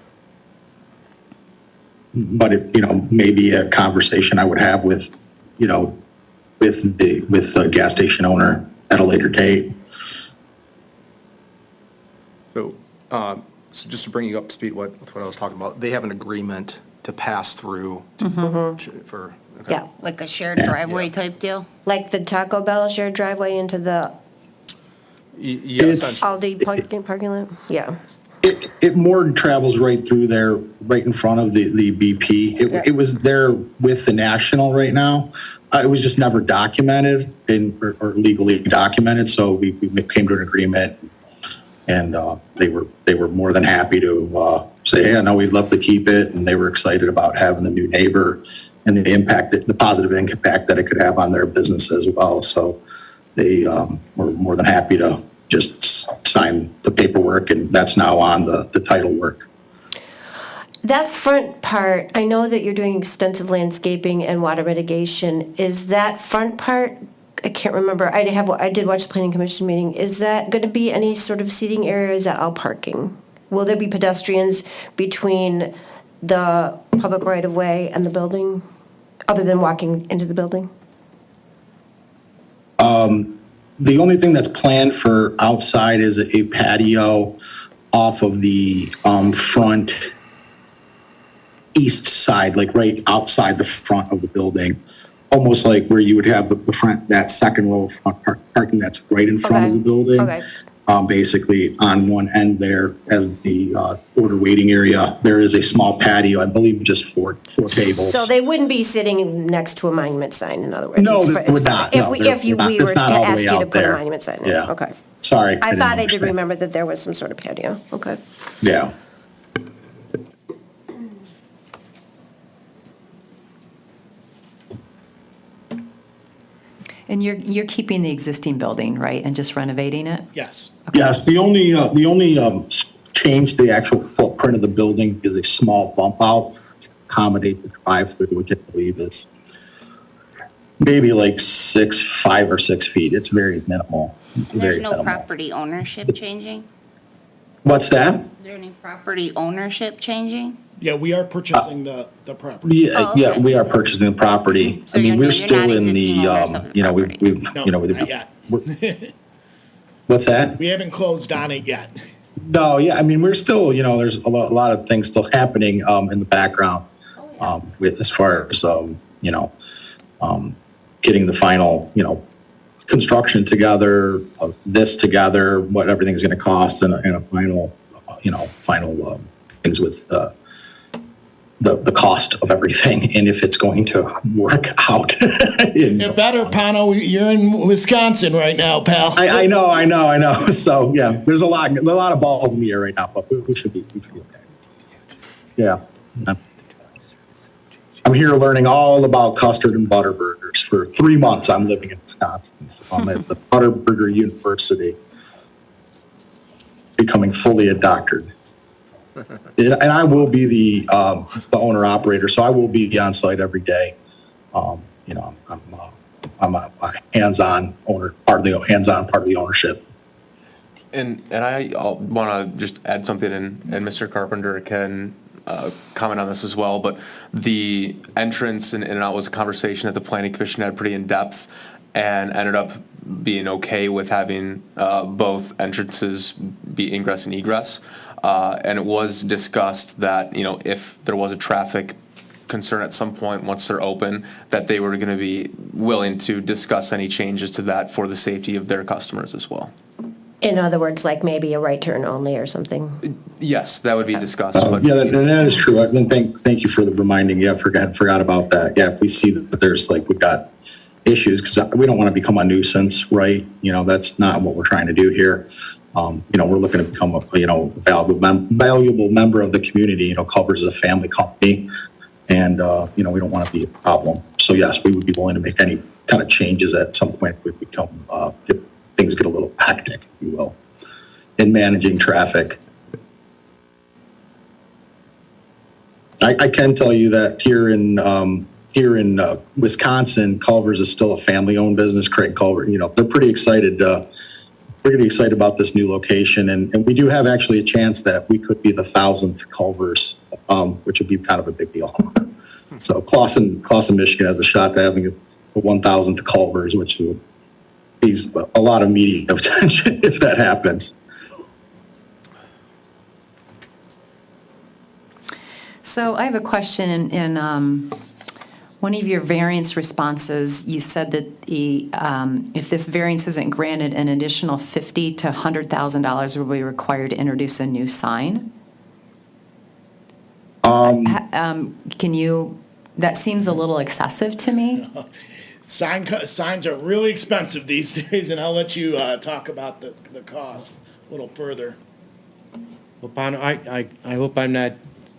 [SPEAKER 7] But it, maybe a conversation I would have with the gas station owner at a later date.
[SPEAKER 9] So, so just to bring you up to speed with what I was talking about, they have an agreement to pass through for, okay.
[SPEAKER 4] Yeah.
[SPEAKER 1] Like a shared driveway type deal?
[SPEAKER 4] Like the Taco Bell shared driveway into the
[SPEAKER 9] Yes,
[SPEAKER 4] Aldi parking lot? Yeah.
[SPEAKER 7] It more travels right through there, right in front of the BP. It was there with the National right now. It was just never documented or legally documented, so we came to an agreement, and they were more than happy to say, hey, I know we'd love to keep it, and they were excited about having the new neighbor and the positive impact that it could have on their business as well. So they were more than happy to just sign the paperwork, and that's now on the title work.
[SPEAKER 4] That front part, I know that you're doing extensive landscaping and water mitigation. Is that front part, I can't remember, I did watch the planning commission meeting. Is that going to be any sort of seating area, or is that all parking? Will there be pedestrians between the public right-of-way and the building, other than walking into the building?
[SPEAKER 7] The only thing that's planned for outside is a patio off of the front east side, like right outside the front of the building, almost like where you would have the front, that second row of front parking that's right in front of the building.
[SPEAKER 4] Okay.
[SPEAKER 7] Basically on one end there as the order waiting area, there is a small patio, I believe just four tables.
[SPEAKER 4] So they wouldn't be sitting next to a monument sign, in other words?
[SPEAKER 7] No,
[SPEAKER 4] It's
[SPEAKER 7] they
[SPEAKER 4] for-
[SPEAKER 7] would
[SPEAKER 4] it's for-
[SPEAKER 7] not.
[SPEAKER 4] If
[SPEAKER 7] No,
[SPEAKER 4] we,
[SPEAKER 7] they're
[SPEAKER 4] if you,
[SPEAKER 7] not.
[SPEAKER 4] we
[SPEAKER 7] It's
[SPEAKER 4] were to
[SPEAKER 7] not all the
[SPEAKER 4] ask
[SPEAKER 7] way
[SPEAKER 4] you to
[SPEAKER 7] out
[SPEAKER 4] put a
[SPEAKER 7] there.
[SPEAKER 4] monument sign in,
[SPEAKER 7] Yeah.
[SPEAKER 4] okay.
[SPEAKER 7] Sorry.
[SPEAKER 4] I
[SPEAKER 7] didn't
[SPEAKER 4] thought I did
[SPEAKER 7] understand.
[SPEAKER 4] remember that there was some sort of patio, okay.
[SPEAKER 7] Yeah.
[SPEAKER 2] And you're keeping the existing building, right, and just renovating it?
[SPEAKER 5] Yes.
[SPEAKER 7] Yes, the only change to the actual footprint of the building is a small bump out to accommodate the drive-through, which I believe is maybe like 5 or 6 feet. It's very minimal. Very
[SPEAKER 1] There's no
[SPEAKER 7] minimal.
[SPEAKER 1] property ownership changing?
[SPEAKER 7] What's that?
[SPEAKER 1] Is there any property ownership changing?
[SPEAKER 5] Yeah, we are purchasing the property.
[SPEAKER 7] Yeah,
[SPEAKER 1] Oh,
[SPEAKER 7] yeah,
[SPEAKER 1] okay.
[SPEAKER 7] we are purchasing the property.
[SPEAKER 1] So
[SPEAKER 7] I mean,
[SPEAKER 1] you're
[SPEAKER 7] we're
[SPEAKER 1] not
[SPEAKER 7] still in the,
[SPEAKER 1] existing owners of the
[SPEAKER 7] you know, we,
[SPEAKER 1] property?
[SPEAKER 5] No,
[SPEAKER 7] you know,
[SPEAKER 5] not yet.
[SPEAKER 7] what's that?
[SPEAKER 5] We haven't closed on it yet.
[SPEAKER 7] No, yeah, I mean, we're still, you know, there's a lot of things still happening in the background with as far as, you know, getting the final, you know, construction together, this together, what everything's going to cost, and a final, you know, final things with the cost of everything and if it's going to work out.
[SPEAKER 5] It better, Pano. You're in Wisconsin right now, pal.
[SPEAKER 7] I know. So yeah, there's a lot of balls in the air right now, but we should be okay. Yeah. I'm here learning all about custard and butter burgers. For 3 months, I'm living in Wisconsin. So I'm at the Butterburger University, becoming fully a doctor. And I will be the owner operator, so I will be on site every day. You know, I'm a hands-on owner, part of the ownership.
[SPEAKER 3] And I want to just add something, and Mr. Carpenter can comment on this as well, but the entrance in and out was a conversation that the planning commission had pretty in-depth and ended up being okay with having both entrances be ingress and egress. And it was discussed that, you know, if there was a traffic concern at some point, once they're open, that they were going to be willing to discuss any changes to that for the safety of their customers as well.
[SPEAKER 4] In other words, like maybe a right turn only or something?
[SPEAKER 3] Yes, that would be discussed. But
[SPEAKER 7] Yeah, that is true. And thank you for the reminding. Yeah, forgot about that. Yeah, if we see that there's we've got issues, because we don't want to become a nuisance, right? You know, that's not what we're trying to do here. You know, we're looking to become a, you know, valuable member of the community. You know, Culver's is a family company, and you know, we don't want to be a problem. So yes, we would be willing to make any kind of changes at some point if we become if things get a little hectic, if you will, in managing traffic. I can tell you that here in Wisconsin, Culver's is still a family-owned business. Craig Culver, you know, they're pretty excited. We're pretty excited about this new location, and we do have actually a chance that we could be the 1,000th Culver's, which would be kind of a big deal. So Clawson, Michigan has a shot to having a 1,000th Culver's, which would be a lot of media attention if that happens.
[SPEAKER 2] So I have a question. In one of your variance responses, you said that if this variance isn't granted, an additional $50,000 to $100,000 will be required to introduce a new sign. Can you? That seems a little excessive to me.
[SPEAKER 5] Signs are really expensive these days, and I'll let you talk about the cost a little further.
[SPEAKER 8] Well, Bono, I hope I'm not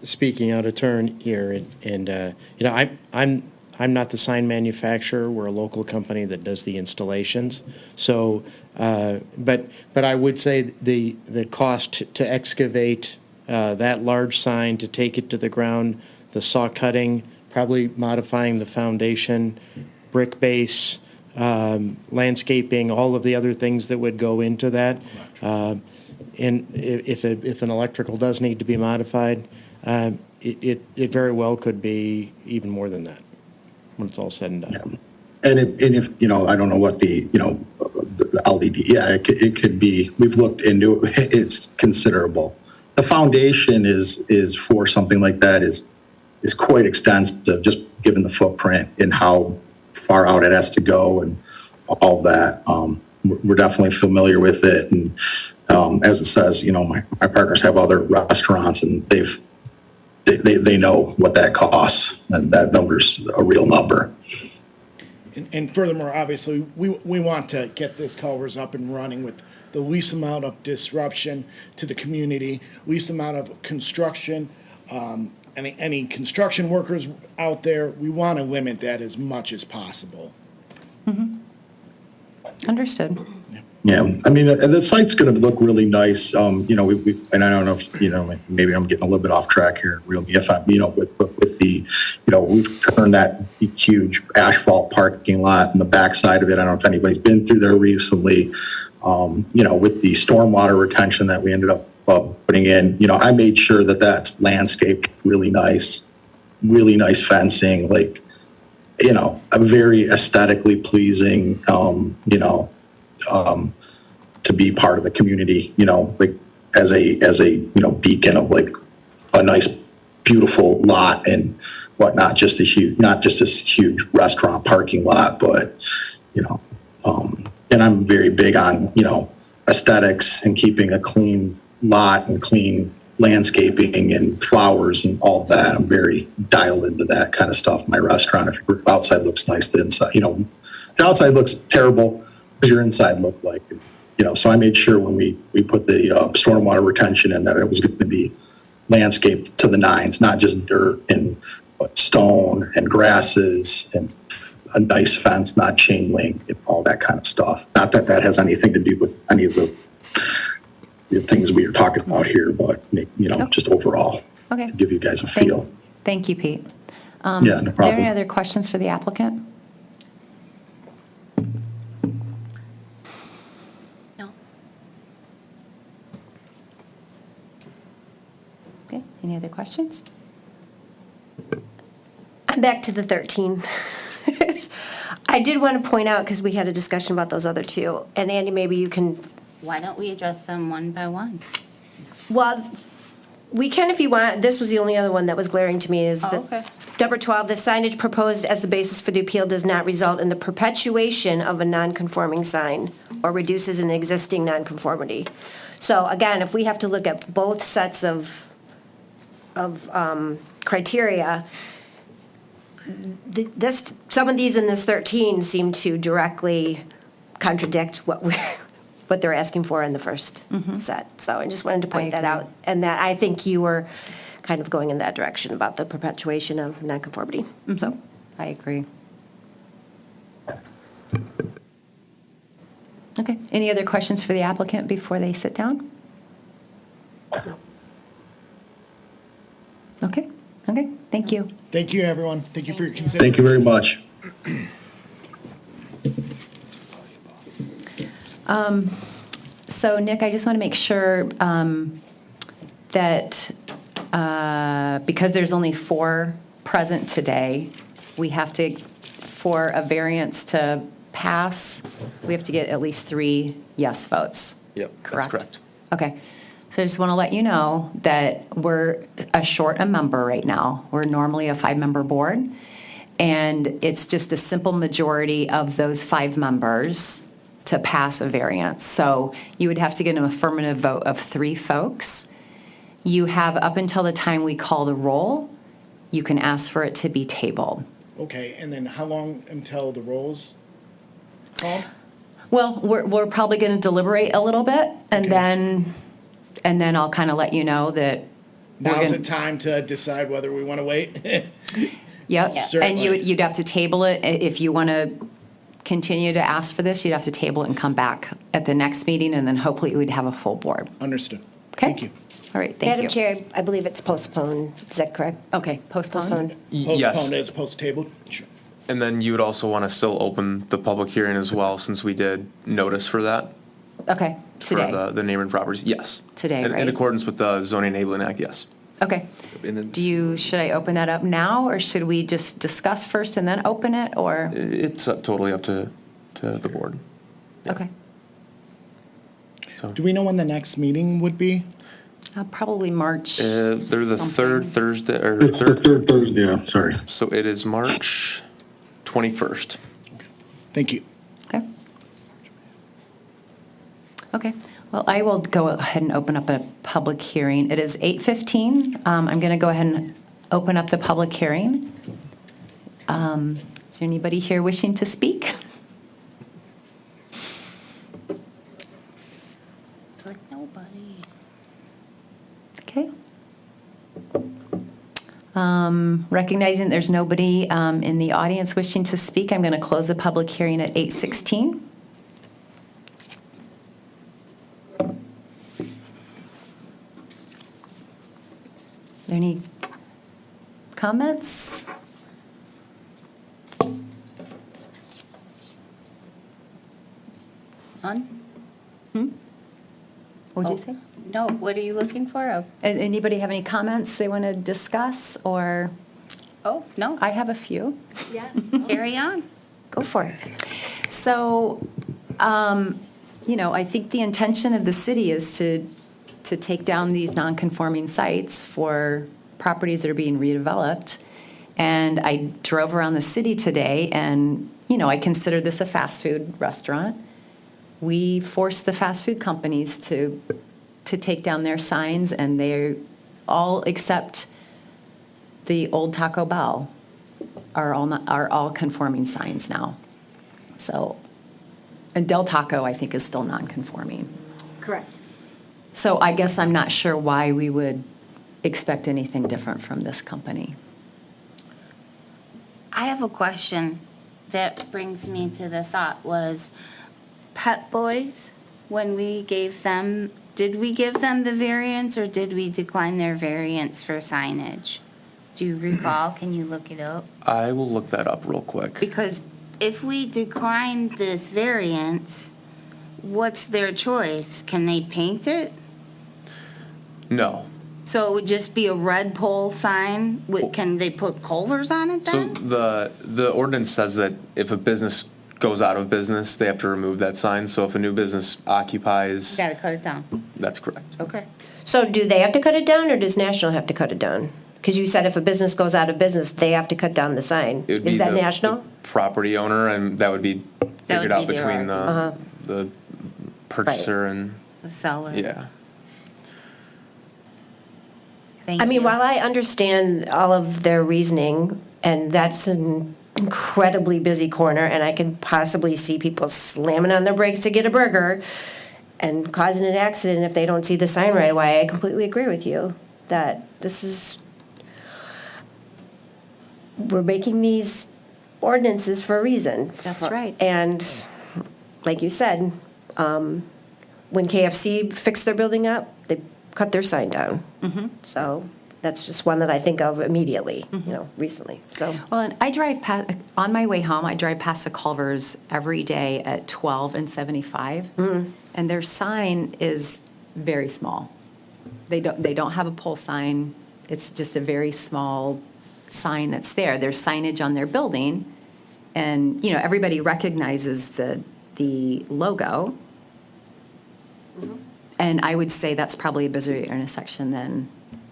[SPEAKER 8] speaking out of turn here, and you know, I'm not the sign manufacturer. We're a local company that does the installations. So, but I would say the cost to excavate that large sign to take it to the ground, the saw cutting, probably modifying the foundation, brick base, landscaping, all of the other things that would go into that. And if an electrical does need to be modified, it very well could be even more than that when it's all said and done.
[SPEAKER 7] And if, you know, I don't know what the LED, it could be, we've looked into it, it's considerable. The foundation is for something like that is quite extensive, just given the footprint and how far out it has to go and all that. We're definitely familiar with it. And as it says, you know, my partners have other restaurants and they know what that costs, and that number's a real number.
[SPEAKER 5] And furthermore, obviously, we want to get this culverts up and running with the least amount of disruption to the community, least amount of construction. Any construction workers out there, we want to limit that as much as possible.
[SPEAKER 2] Understood.
[SPEAKER 7] Yeah, I mean, the site's going to look really nice. You know, we and I don't know if, you know, maybe I'm getting a little bit off track here. Really, if I'm, you know, with the, you know, we've turned that huge asphalt parking lot in the backside of it. I don't know if anybody's been through there recently. You know, with the stormwater retention that we ended up putting in, you know, I made sure that that's landscaped really nice fencing, like, you know, a very aesthetically pleasing, you know, to be part of the community, you know, like as a, you know, beacon of like a nice, beautiful lot and whatnot, not just this huge restaurant parking lot, but, you know, and I'm very big on, you know, aesthetics and keeping a clean lot and clean landscaping and flowers and all of that. I'm very dialed into that kind of stuff in my restaurant. If your outside looks nice, the inside, you know, the outside looks terrible, your inside look like, you know, so I made sure when we put the stormwater retention in that it was going to be landscaped to the nines, not just dirt and stone and grasses and a nice fence, not chain link and all that kind of stuff. Not that that has anything to do with any of the things we are talking about here, but, you know, just overall,
[SPEAKER 2] Okay.
[SPEAKER 7] to give you guys a feel.
[SPEAKER 2] Thank you, Pete.
[SPEAKER 7] Yeah, no
[SPEAKER 2] Are there
[SPEAKER 7] problem.
[SPEAKER 2] any other questions for the applicant?
[SPEAKER 1] No.
[SPEAKER 2] Okay, any other questions?
[SPEAKER 4] I'm back to the 13. I did want to point out, because we had a discussion about those other two, and Andy, maybe you can,
[SPEAKER 1] Why don't we address them one by one?
[SPEAKER 4] well, we can if you want. This was the only other one that was glaring to me, is
[SPEAKER 1] Oh,
[SPEAKER 4] that
[SPEAKER 1] okay.
[SPEAKER 4] number 12, the signage proposed as the basis for the appeal does not result in the perpetuation of a non-conforming sign or reduces an existing non-conformity. So again, if we have to look at both sets of criteria, some of these in this 13 seem to directly contradict what they're asking for in the first set. So I just wanted to point that
[SPEAKER 2] agree.
[SPEAKER 4] out, and that I think you were kind of going in that direction about the perpetuation of nonconformity. So,
[SPEAKER 2] I agree. Okay, any other questions for the applicant before they sit down? Okay, thank you.
[SPEAKER 5] Thank you, everyone. Thank you for your consideration.
[SPEAKER 7] Thank you very much.
[SPEAKER 2] So Nick, I just want to make sure that because there's only 4 present today, we have to, for a variance to pass, we have to get at least 3 yes votes.
[SPEAKER 9] Yep, that's
[SPEAKER 2] Correct?
[SPEAKER 9] correct.
[SPEAKER 2] Okay. So I just want to let you know that we're short a member right now. We're normally a 5-member board, and it's just a simple majority of those 5 members to pass a variance. So you would have to get an affirmative vote of 3 folks. You have up until the time we call the roll. You can ask for it to be tabled.
[SPEAKER 5] Okay, and then how long until the rolls call?
[SPEAKER 2] Well, we're probably going to deliberate a little bit, and
[SPEAKER 5] Okay.
[SPEAKER 2] then I'll kind of let you know that.
[SPEAKER 5] Now's the time to decide whether we want to wait.
[SPEAKER 2] Yep, and
[SPEAKER 5] Certainly.
[SPEAKER 2] you'd have to table it. If you want to continue to ask for this, you'd have to table it and come back at the next meeting, and then hopefully we'd have a full board.
[SPEAKER 5] Understood.
[SPEAKER 2] Okay.
[SPEAKER 5] Thank you.
[SPEAKER 2] All right, thank you.
[SPEAKER 4] Madam Chair, I believe it's postponed. Is that correct?
[SPEAKER 2] Okay, postponed?
[SPEAKER 3] Yes.
[SPEAKER 5] Postponed as opposed to tabled? Sure.
[SPEAKER 3] And then you would also want to still open the public hearing as well, since we did notice for that.
[SPEAKER 2] Okay, today.
[SPEAKER 3] For the neighboring properties, yes.
[SPEAKER 2] Today,
[SPEAKER 3] In
[SPEAKER 2] right?
[SPEAKER 3] accordance with the zoning enabling act, yes.
[SPEAKER 2] Okay.
[SPEAKER 6] And then-
[SPEAKER 2] Should I open that up now, or should we just discuss first and then open it, or?
[SPEAKER 3] It's totally up to the board.
[SPEAKER 2] Okay.
[SPEAKER 3] So
[SPEAKER 5] Do we know when the next meeting would be?
[SPEAKER 2] Probably March.
[SPEAKER 3] they're the third
[SPEAKER 2] something.
[SPEAKER 3] Thursday, or
[SPEAKER 7] It's the
[SPEAKER 3] third,
[SPEAKER 7] third Thursday, yeah, sorry.
[SPEAKER 3] so it is March 21st.
[SPEAKER 5] Thank you.
[SPEAKER 2] Okay. Okay, well, I will go ahead and open up a public hearing. It is 8:15. I'm going to go ahead and open up the public hearing. Is there anybody here wishing to speak?
[SPEAKER 1] It's like nobody.
[SPEAKER 2] Okay. Recognizing there's nobody in the audience wishing to speak, I'm going to close the public hearing at 8:16. There any comments?
[SPEAKER 1] None?
[SPEAKER 2] What would you
[SPEAKER 1] Oh,
[SPEAKER 2] say?
[SPEAKER 1] No, what are you looking for?
[SPEAKER 2] Anybody have any comments they want to discuss, or?
[SPEAKER 1] Oh, no.
[SPEAKER 2] I have a few.
[SPEAKER 1] Yeah, carry on.
[SPEAKER 2] Go for it. So, I think the intention of the city is to take down these non-conforming sites for properties that are being redeveloped. And I drove around the city today, and, I consider this a fast food restaurant. We forced the fast food companies to take down their signs, and they're all except the old Taco Bell are all conforming signs now. So, and Del Taco, I think, is still non-conforming.
[SPEAKER 4] Correct.
[SPEAKER 2] So I guess I'm not sure why we would expect anything different from this company.
[SPEAKER 1] I have a question that brings me to the thought was Pet Boys, when we gave them, did we give them the variance or did we decline their variance for signage? Do you recall? Can you look it up?
[SPEAKER 3] I will look that up real quick.
[SPEAKER 1] Because if we declined this variance, what's their choice? Can they paint it?
[SPEAKER 3] No.
[SPEAKER 1] So it would just be a red pole sign with, can they put culvers on it
[SPEAKER 3] So
[SPEAKER 1] then?
[SPEAKER 3] the ordinance says that if a business goes out of business, they have to remove that sign. So if a new business occupies,
[SPEAKER 1] Gotta cut it down.
[SPEAKER 3] that's correct.
[SPEAKER 1] Okay.
[SPEAKER 4] So do they have to cut it down, or does National have to cut it down? Because you said if a business goes out of business, they have to cut down the sign.
[SPEAKER 3] It would be
[SPEAKER 4] Is that
[SPEAKER 3] the
[SPEAKER 4] National?
[SPEAKER 3] property owner, and that would be figured out
[SPEAKER 1] be their
[SPEAKER 3] between the purchaser and,
[SPEAKER 1] The seller.
[SPEAKER 3] yeah.
[SPEAKER 1] Thank
[SPEAKER 4] I mean,
[SPEAKER 1] you.
[SPEAKER 4] while I understand all of their reasoning, and that's an incredibly busy corner, and I can possibly see people slamming on their brakes to get a burger and causing an accident if they don't see the sign right away, I completely agree with you that we're making these ordinances for a reason.
[SPEAKER 2] That's right.
[SPEAKER 4] And like you said, when KFC fixed their building up, they cut their sign down. So that's just one that I think of immediately, recently. So
[SPEAKER 2] Well, and I drive past, on my way home, I drive past the Culvers every day at 12 and 75. And their sign is very small. They don't have a pole sign. It's just a very small sign that's there. There's signage on their building, and, everybody recognizes the logo. And I would say that's probably a busier intersection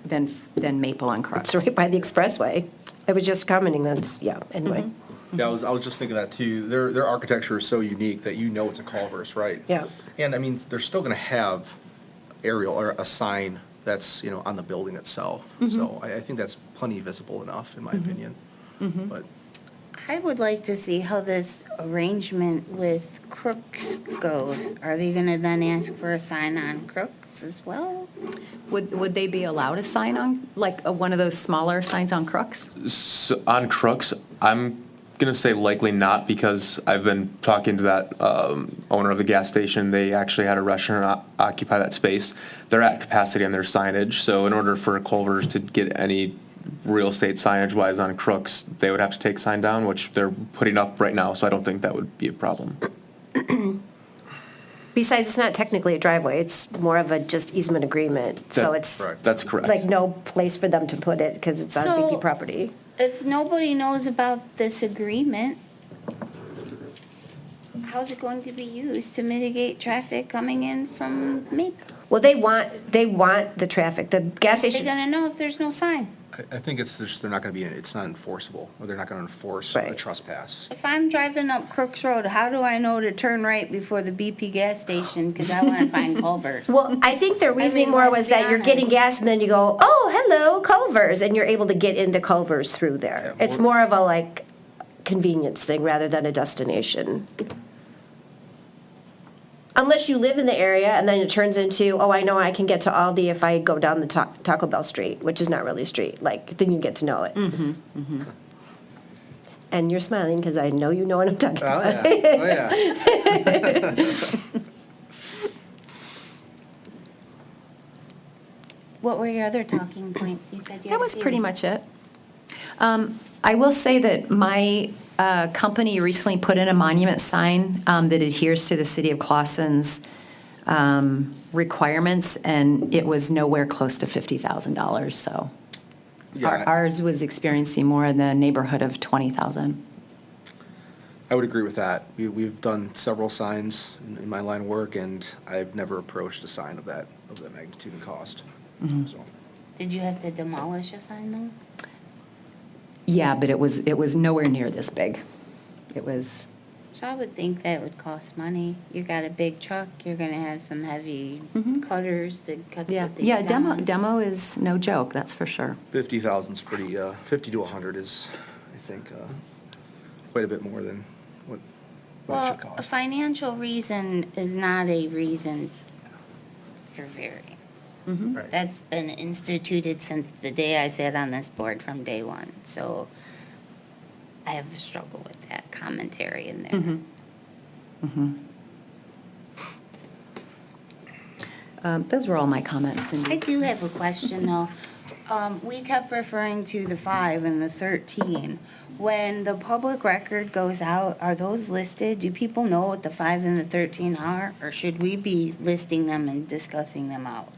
[SPEAKER 2] than Maple and Crooks.
[SPEAKER 4] it's right by the expressway. I was just commenting, anyway.
[SPEAKER 9] Yeah, I was just thinking that too. Their architecture is so unique that it's a Culver's, right?
[SPEAKER 4] Yeah.
[SPEAKER 9] And I mean, they're still gonna have aerial or a sign that's, on the building itself. So I think that's plenty visible enough, in my opinion. But
[SPEAKER 1] I would like to see how this arrangement with Crooks goes. Are they gonna then ask for a sign on Crooks as well?
[SPEAKER 2] Would they be allowed a sign on, like one of those smaller signs on Crooks?
[SPEAKER 3] So on Crooks, I'm gonna say likely not, because I've been talking to that owner of the gas station. They actually had a restaurant occupy that space. They're at capacity on their signage, so in order for Culver's to get any real estate signage wise on Crooks, they would have to take sign down, which they're putting up right now, so I don't think that would be a problem.
[SPEAKER 4] Besides, it's not technically a driveway, it's more of a just easement agreement, so it's
[SPEAKER 9] Correct.
[SPEAKER 3] That's correct.
[SPEAKER 4] like no place for them to put it, because it's on
[SPEAKER 1] So-
[SPEAKER 4] BP property.
[SPEAKER 1] If nobody knows about this agreement, how's it going to be used to mitigate traffic coming in from Maple?
[SPEAKER 4] Well, they want the traffic, the gas
[SPEAKER 1] They're
[SPEAKER 4] station.
[SPEAKER 1] gonna know if there's no sign.
[SPEAKER 9] I think it's just, they're not gonna be, it's not enforceable, or they're not gonna enforce a
[SPEAKER 4] Right.
[SPEAKER 9] trespass.
[SPEAKER 1] If I'm driving up Crooks Road, how do I know to turn right before the BP gas station, because I wanna find Culver's?
[SPEAKER 4] Well, I think their reasoning more
[SPEAKER 1] let's
[SPEAKER 4] was
[SPEAKER 1] be
[SPEAKER 4] that you're getting
[SPEAKER 1] honest.
[SPEAKER 4] gas and then you go, oh, hello, Culver's, and you're able to get into Culver's through there.
[SPEAKER 9] Yeah,
[SPEAKER 4] It's more of a like convenience thing rather than a destination. Unless you live in the area and then it turns into, oh, I know I can get to Aldi if I go down the Taco Bell street, which is not really a street, like, then you get to know it. And you're smiling because I know you know what I'm talking
[SPEAKER 9] Oh,
[SPEAKER 4] about.
[SPEAKER 9] yeah, oh, yeah.
[SPEAKER 1] What were your other talking points? You said you had
[SPEAKER 2] That
[SPEAKER 1] a
[SPEAKER 2] was
[SPEAKER 1] few.
[SPEAKER 2] pretty much it. I will say that my company recently put in a monument sign that adheres to the city of Clawson's requirements, and it was nowhere close to $50,000, so.
[SPEAKER 9] Yeah,
[SPEAKER 2] Ours was experiencing more in the neighborhood of 20,000.
[SPEAKER 9] I would agree with that. We've done several signs in my line of work, and I've never approached a sign of that magnitude and cost. So,
[SPEAKER 1] Did you have to demolish a sign though?
[SPEAKER 2] Yeah, but it was nowhere near this big. It was,
[SPEAKER 1] So I would think that would cost money. You got a big truck, you're gonna have some heavy cutters to cut the
[SPEAKER 2] yeah,
[SPEAKER 1] thing
[SPEAKER 2] yeah,
[SPEAKER 1] down.
[SPEAKER 2] demo is no joke, that's for sure.
[SPEAKER 9] 50,000's pretty, 50 to 100 is, I think, quite a bit more than what it
[SPEAKER 1] Well,
[SPEAKER 9] should
[SPEAKER 1] a
[SPEAKER 9] cost.
[SPEAKER 1] financial reason is not a reason for variance.
[SPEAKER 9] Right.
[SPEAKER 1] That's been instituted since the day I sat on this board from day one, so I have a struggle with that commentary in there.
[SPEAKER 2] Those were all my comments, Cindy.
[SPEAKER 1] I do have a question, though. We kept referring to the 5 and the 13. When the public record goes out, are those listed? Do people know what the 5 and the 13 are? Or should we be listing them and discussing them out?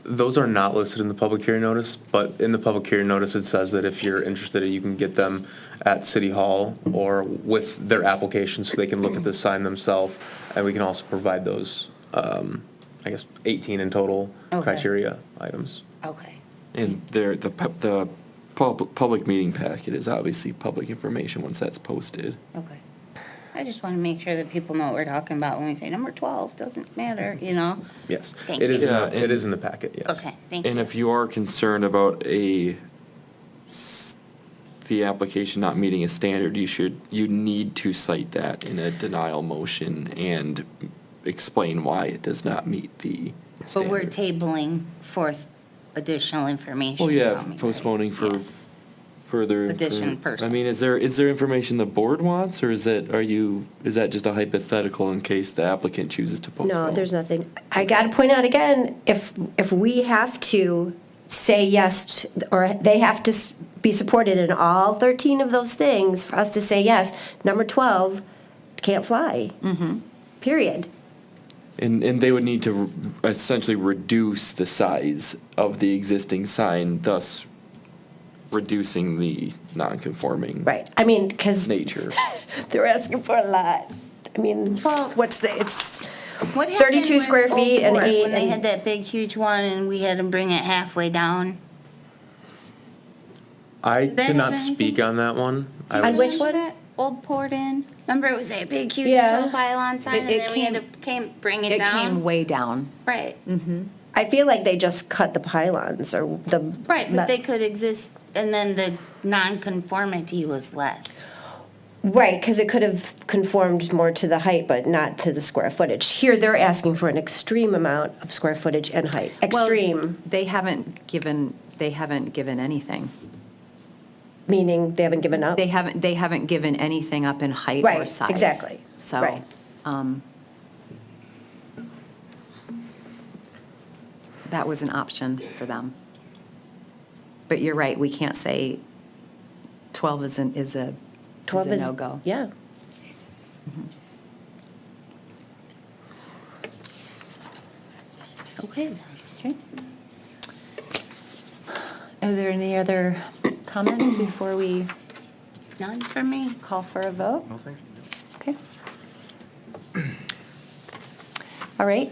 [SPEAKER 3] Those are not listed in the public hearing notice, but in the public hearing notice, it says that if you're interested, you can get them at City Hall or with their application, so they can look at the sign themselves, and we can also provide those, I guess, 18 in total
[SPEAKER 1] Okay.
[SPEAKER 3] criteria items.
[SPEAKER 1] Okay.
[SPEAKER 6] And the public meeting packet is obviously public information once that's posted.
[SPEAKER 1] Okay. I just want to make sure that people know what we're talking about when we say number 12, doesn't matter, you know?
[SPEAKER 3] Yes,
[SPEAKER 1] Thank
[SPEAKER 3] it is.
[SPEAKER 1] you.
[SPEAKER 6] Yeah,
[SPEAKER 3] It is in the packet. Yes.
[SPEAKER 1] Okay, thank you.
[SPEAKER 6] And if you are concerned about the application not meeting a standard, you need to cite that in a denial motion and explain why it does not meet the
[SPEAKER 1] But we're
[SPEAKER 6] standard.
[SPEAKER 1] tabling for additional information.
[SPEAKER 6] Well, yeah,
[SPEAKER 1] about me, right?
[SPEAKER 6] postponing for
[SPEAKER 1] Yeah.
[SPEAKER 6] further.
[SPEAKER 1] Addition person.
[SPEAKER 6] I mean, is there information the board wants, or is that just a hypothetical in case the applicant chooses to postpone?
[SPEAKER 4] No, there's nothing. I got to point out again, if we have to say yes, or they have to be supported in all 13 of those things for us to say yes, number 12 can't fly. Period.
[SPEAKER 6] And they would need to essentially reduce the size of the existing sign, thus reducing the non-conforming
[SPEAKER 4] Right. I mean, because
[SPEAKER 6] nature.
[SPEAKER 4] they're asking for a lot. I mean,
[SPEAKER 1] Well,
[SPEAKER 4] it's
[SPEAKER 1] What happened
[SPEAKER 4] 32
[SPEAKER 1] with
[SPEAKER 4] square
[SPEAKER 1] Old
[SPEAKER 4] feet and
[SPEAKER 1] Port
[SPEAKER 4] 8
[SPEAKER 1] When they
[SPEAKER 4] and-
[SPEAKER 1] had that big, huge one and we had to bring it halfway down?
[SPEAKER 3] I
[SPEAKER 1] Does that
[SPEAKER 3] cannot
[SPEAKER 1] have anything-
[SPEAKER 3] speak on that one. I
[SPEAKER 4] On
[SPEAKER 3] was-
[SPEAKER 4] which
[SPEAKER 1] Remember
[SPEAKER 4] one?
[SPEAKER 1] that Old Port Inn? Remember it was that big, huge
[SPEAKER 4] Yeah.
[SPEAKER 1] stone pylon sign and
[SPEAKER 2] It
[SPEAKER 1] then we had to bring it
[SPEAKER 2] It
[SPEAKER 1] down?
[SPEAKER 2] came way down.
[SPEAKER 1] Right,
[SPEAKER 4] I feel like they just cut the pylons or the.
[SPEAKER 1] right, but they could exist and then the non-conformity was less.
[SPEAKER 4] Right, because it could have conformed more to the height, but not to the square footage. Here, they're asking for an extreme amount of square footage and height.
[SPEAKER 2] Well,
[SPEAKER 4] Extreme.
[SPEAKER 2] They haven't given anything.
[SPEAKER 4] Meaning they haven't given up?
[SPEAKER 2] They haven't given anything up in height or
[SPEAKER 4] Right,
[SPEAKER 2] size.
[SPEAKER 4] exactly.
[SPEAKER 2] So,
[SPEAKER 4] Right.
[SPEAKER 2] That was an option for them. But you're right, we can't say 12 is a
[SPEAKER 4] 12 is
[SPEAKER 2] no-go.
[SPEAKER 4] Yeah.
[SPEAKER 1] Okay.
[SPEAKER 2] Okay. Are there any other comments before we
[SPEAKER 1] None for me.
[SPEAKER 2] call for a vote?
[SPEAKER 9] No, thank you.
[SPEAKER 2] Okay. All right,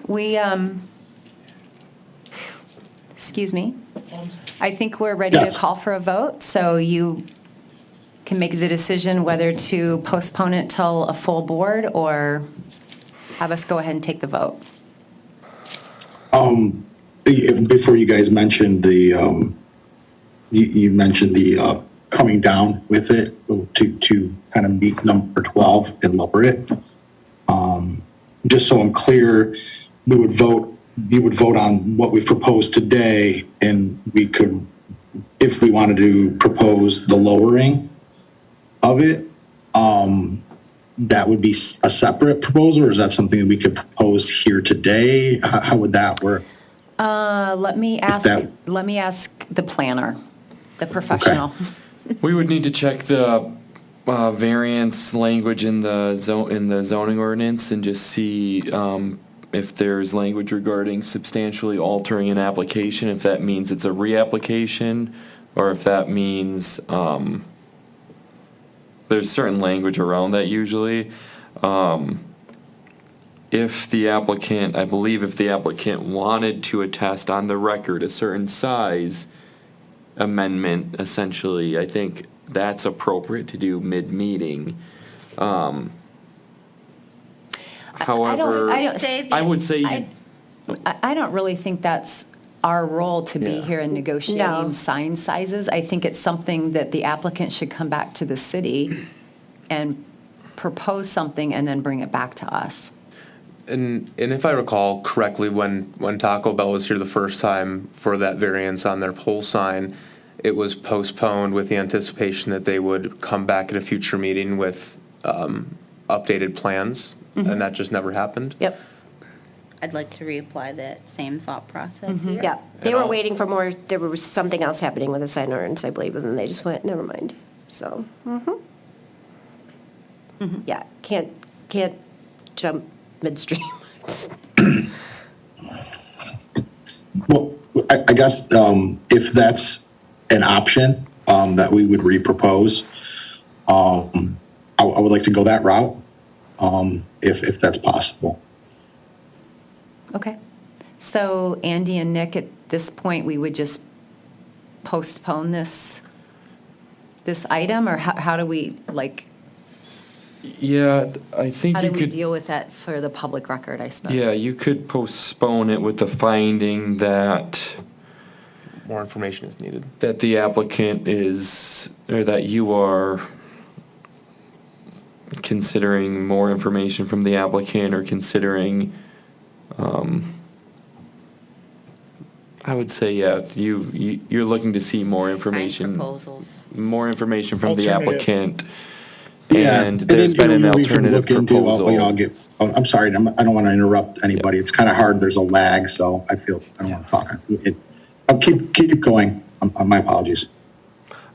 [SPEAKER 2] excuse me. I think we're ready to
[SPEAKER 7] Yes.
[SPEAKER 2] call for a vote, so you can make the decision whether to postpone it till a full board or have us go ahead and take the vote.
[SPEAKER 7] Before you guys mentioned you mentioned the coming down with it to kind of meet number 12 and lower it. Just so I'm clear, you would vote on what we proposed today, and we could, if we wanted to propose the lowering of it, that would be a separate proposal, or is that something that we could propose here today? How would that work?
[SPEAKER 2] Let me ask the planner, the professional.
[SPEAKER 6] We would need to check the variance language in the zoning ordinance and just see if there's language regarding substantially altering an application, if that means it's a reapplication, or if that means there's certain language around that usually. If the applicant, I believe if the applicant wanted to attest on the record a certain size amendment, essentially, I think that's appropriate to do mid-meeting. However,
[SPEAKER 2] I don't say
[SPEAKER 6] I would say,
[SPEAKER 2] I don't really think that's our role to be
[SPEAKER 6] Yeah.
[SPEAKER 2] here in
[SPEAKER 4] No.
[SPEAKER 2] negotiating sign sizes. I think it's something that the applicant should come back to the city and propose something and then bring it back to us.
[SPEAKER 3] And if I recall correctly, when Taco Bell was here the first time for that variance on their pole sign, it was postponed with the anticipation that they would come back at a future meeting with updated plans, and that just never happened.
[SPEAKER 4] Yep.
[SPEAKER 1] I'd like to reapply that same thought process here.
[SPEAKER 4] Yeah. They were waiting for more, there was something else happening with the sign ordinance, I believe, and then they just went, never mind. So, yeah, can't jump midstream.
[SPEAKER 7] Well, I guess if that's an option that we would repropose, I would like to go that route, if that's possible.
[SPEAKER 2] Okay. So Andy and Nick, at this point, we would just postpone this item, or how do we,
[SPEAKER 6] yeah, I think
[SPEAKER 2] how do
[SPEAKER 6] you
[SPEAKER 2] we
[SPEAKER 6] could.
[SPEAKER 2] deal with that for the public record, I suppose?
[SPEAKER 6] Yeah, you could postpone it with the finding that
[SPEAKER 3] More information is needed.
[SPEAKER 6] the applicant is, or that you are considering more information from the applicant, or considering, I would say, yeah, you're looking to see more
[SPEAKER 1] Find
[SPEAKER 6] information.
[SPEAKER 1] proposals.
[SPEAKER 6] More information from the
[SPEAKER 5] Alternative.
[SPEAKER 6] applicant.
[SPEAKER 7] Yeah,
[SPEAKER 6] And there's been an
[SPEAKER 7] we can
[SPEAKER 6] alternative
[SPEAKER 7] look into,
[SPEAKER 6] proposal.
[SPEAKER 7] I'm sorry, I don't want to interrupt anybody. It's kind of hard. There's a lag, so I don't want to talk. I'll keep going. My apologies.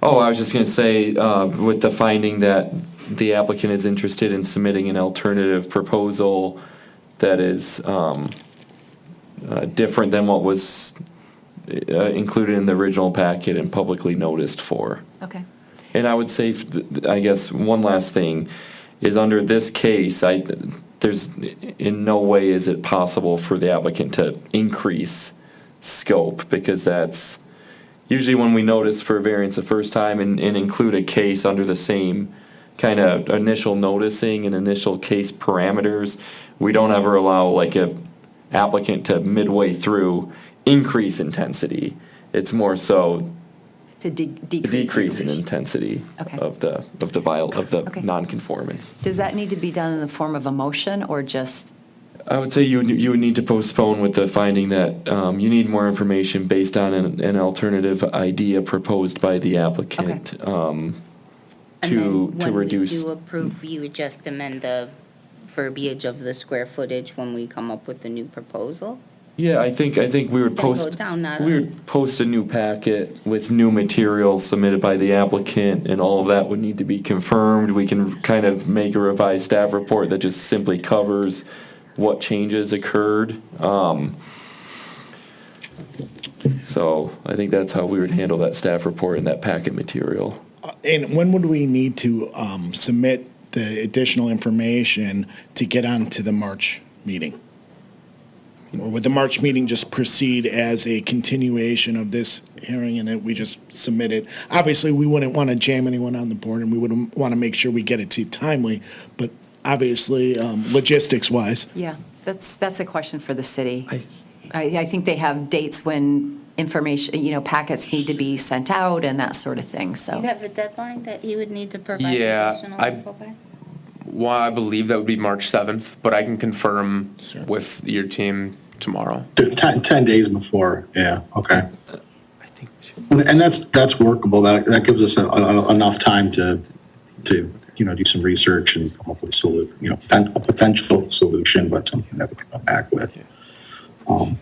[SPEAKER 6] Oh, I was just going to say, with the finding that the applicant is interested in submitting an alternative proposal that is different than what was included in the original packet and publicly noticed for.
[SPEAKER 2] Okay.
[SPEAKER 6] And I would say, I guess, one last thing is, under this case, there's in no way is it possible for the applicant to increase scope, because that's usually when we notice for a variance the first time and include a case under the same kind of initial noticing and initial case parameters, we don't ever allow like a applicant to midway through increase intensity. It's more so
[SPEAKER 2] To decrease.
[SPEAKER 6] decrease in intensity
[SPEAKER 2] Okay.
[SPEAKER 6] of the
[SPEAKER 2] Okay.
[SPEAKER 6] nonconformance.
[SPEAKER 2] Does that need to be done in the form of a motion or just
[SPEAKER 6] I would say you would need to postpone with the finding that you need more information based on an alternative idea proposed by the applicant to reduce.
[SPEAKER 1] And then when we do approve, you would just amend the verbiage of the square footage when we come up with the new proposal?
[SPEAKER 6] Yeah, I think we would
[SPEAKER 1] Then go
[SPEAKER 6] post,
[SPEAKER 1] down, not
[SPEAKER 6] we
[SPEAKER 1] up.
[SPEAKER 6] would post a new packet with new material submitted by the applicant, and all of that would need to be confirmed. We can kind of make a revised staff report that just simply covers what changes occurred. So I think that's how we would handle that staff report and that packet material.
[SPEAKER 5] And when would we need to submit the additional information to get onto the March meeting? Or would the March meeting just proceed as a continuation of this hearing and then we just submit it? Obviously, we wouldn't want to jam anyone on the board and we would want to make sure we get it to you timely, but obviously, logistics-wise.
[SPEAKER 2] Yeah, that's a question for the city. I think they have dates when information, packets need to be sent out and that sort of thing,
[SPEAKER 1] You
[SPEAKER 2] so.
[SPEAKER 1] have a deadline that you would need to provide
[SPEAKER 3] Yeah,
[SPEAKER 1] additional
[SPEAKER 3] I-
[SPEAKER 1] info by?
[SPEAKER 3] Well, I believe that would be March 7th, but I can confirm with your team tomorrow.
[SPEAKER 7] 10 days before, yeah, okay.
[SPEAKER 3] I think we should.
[SPEAKER 7] And that's workable. That gives us enough time to do some research and come up with a potential solution, but something that we can come back with.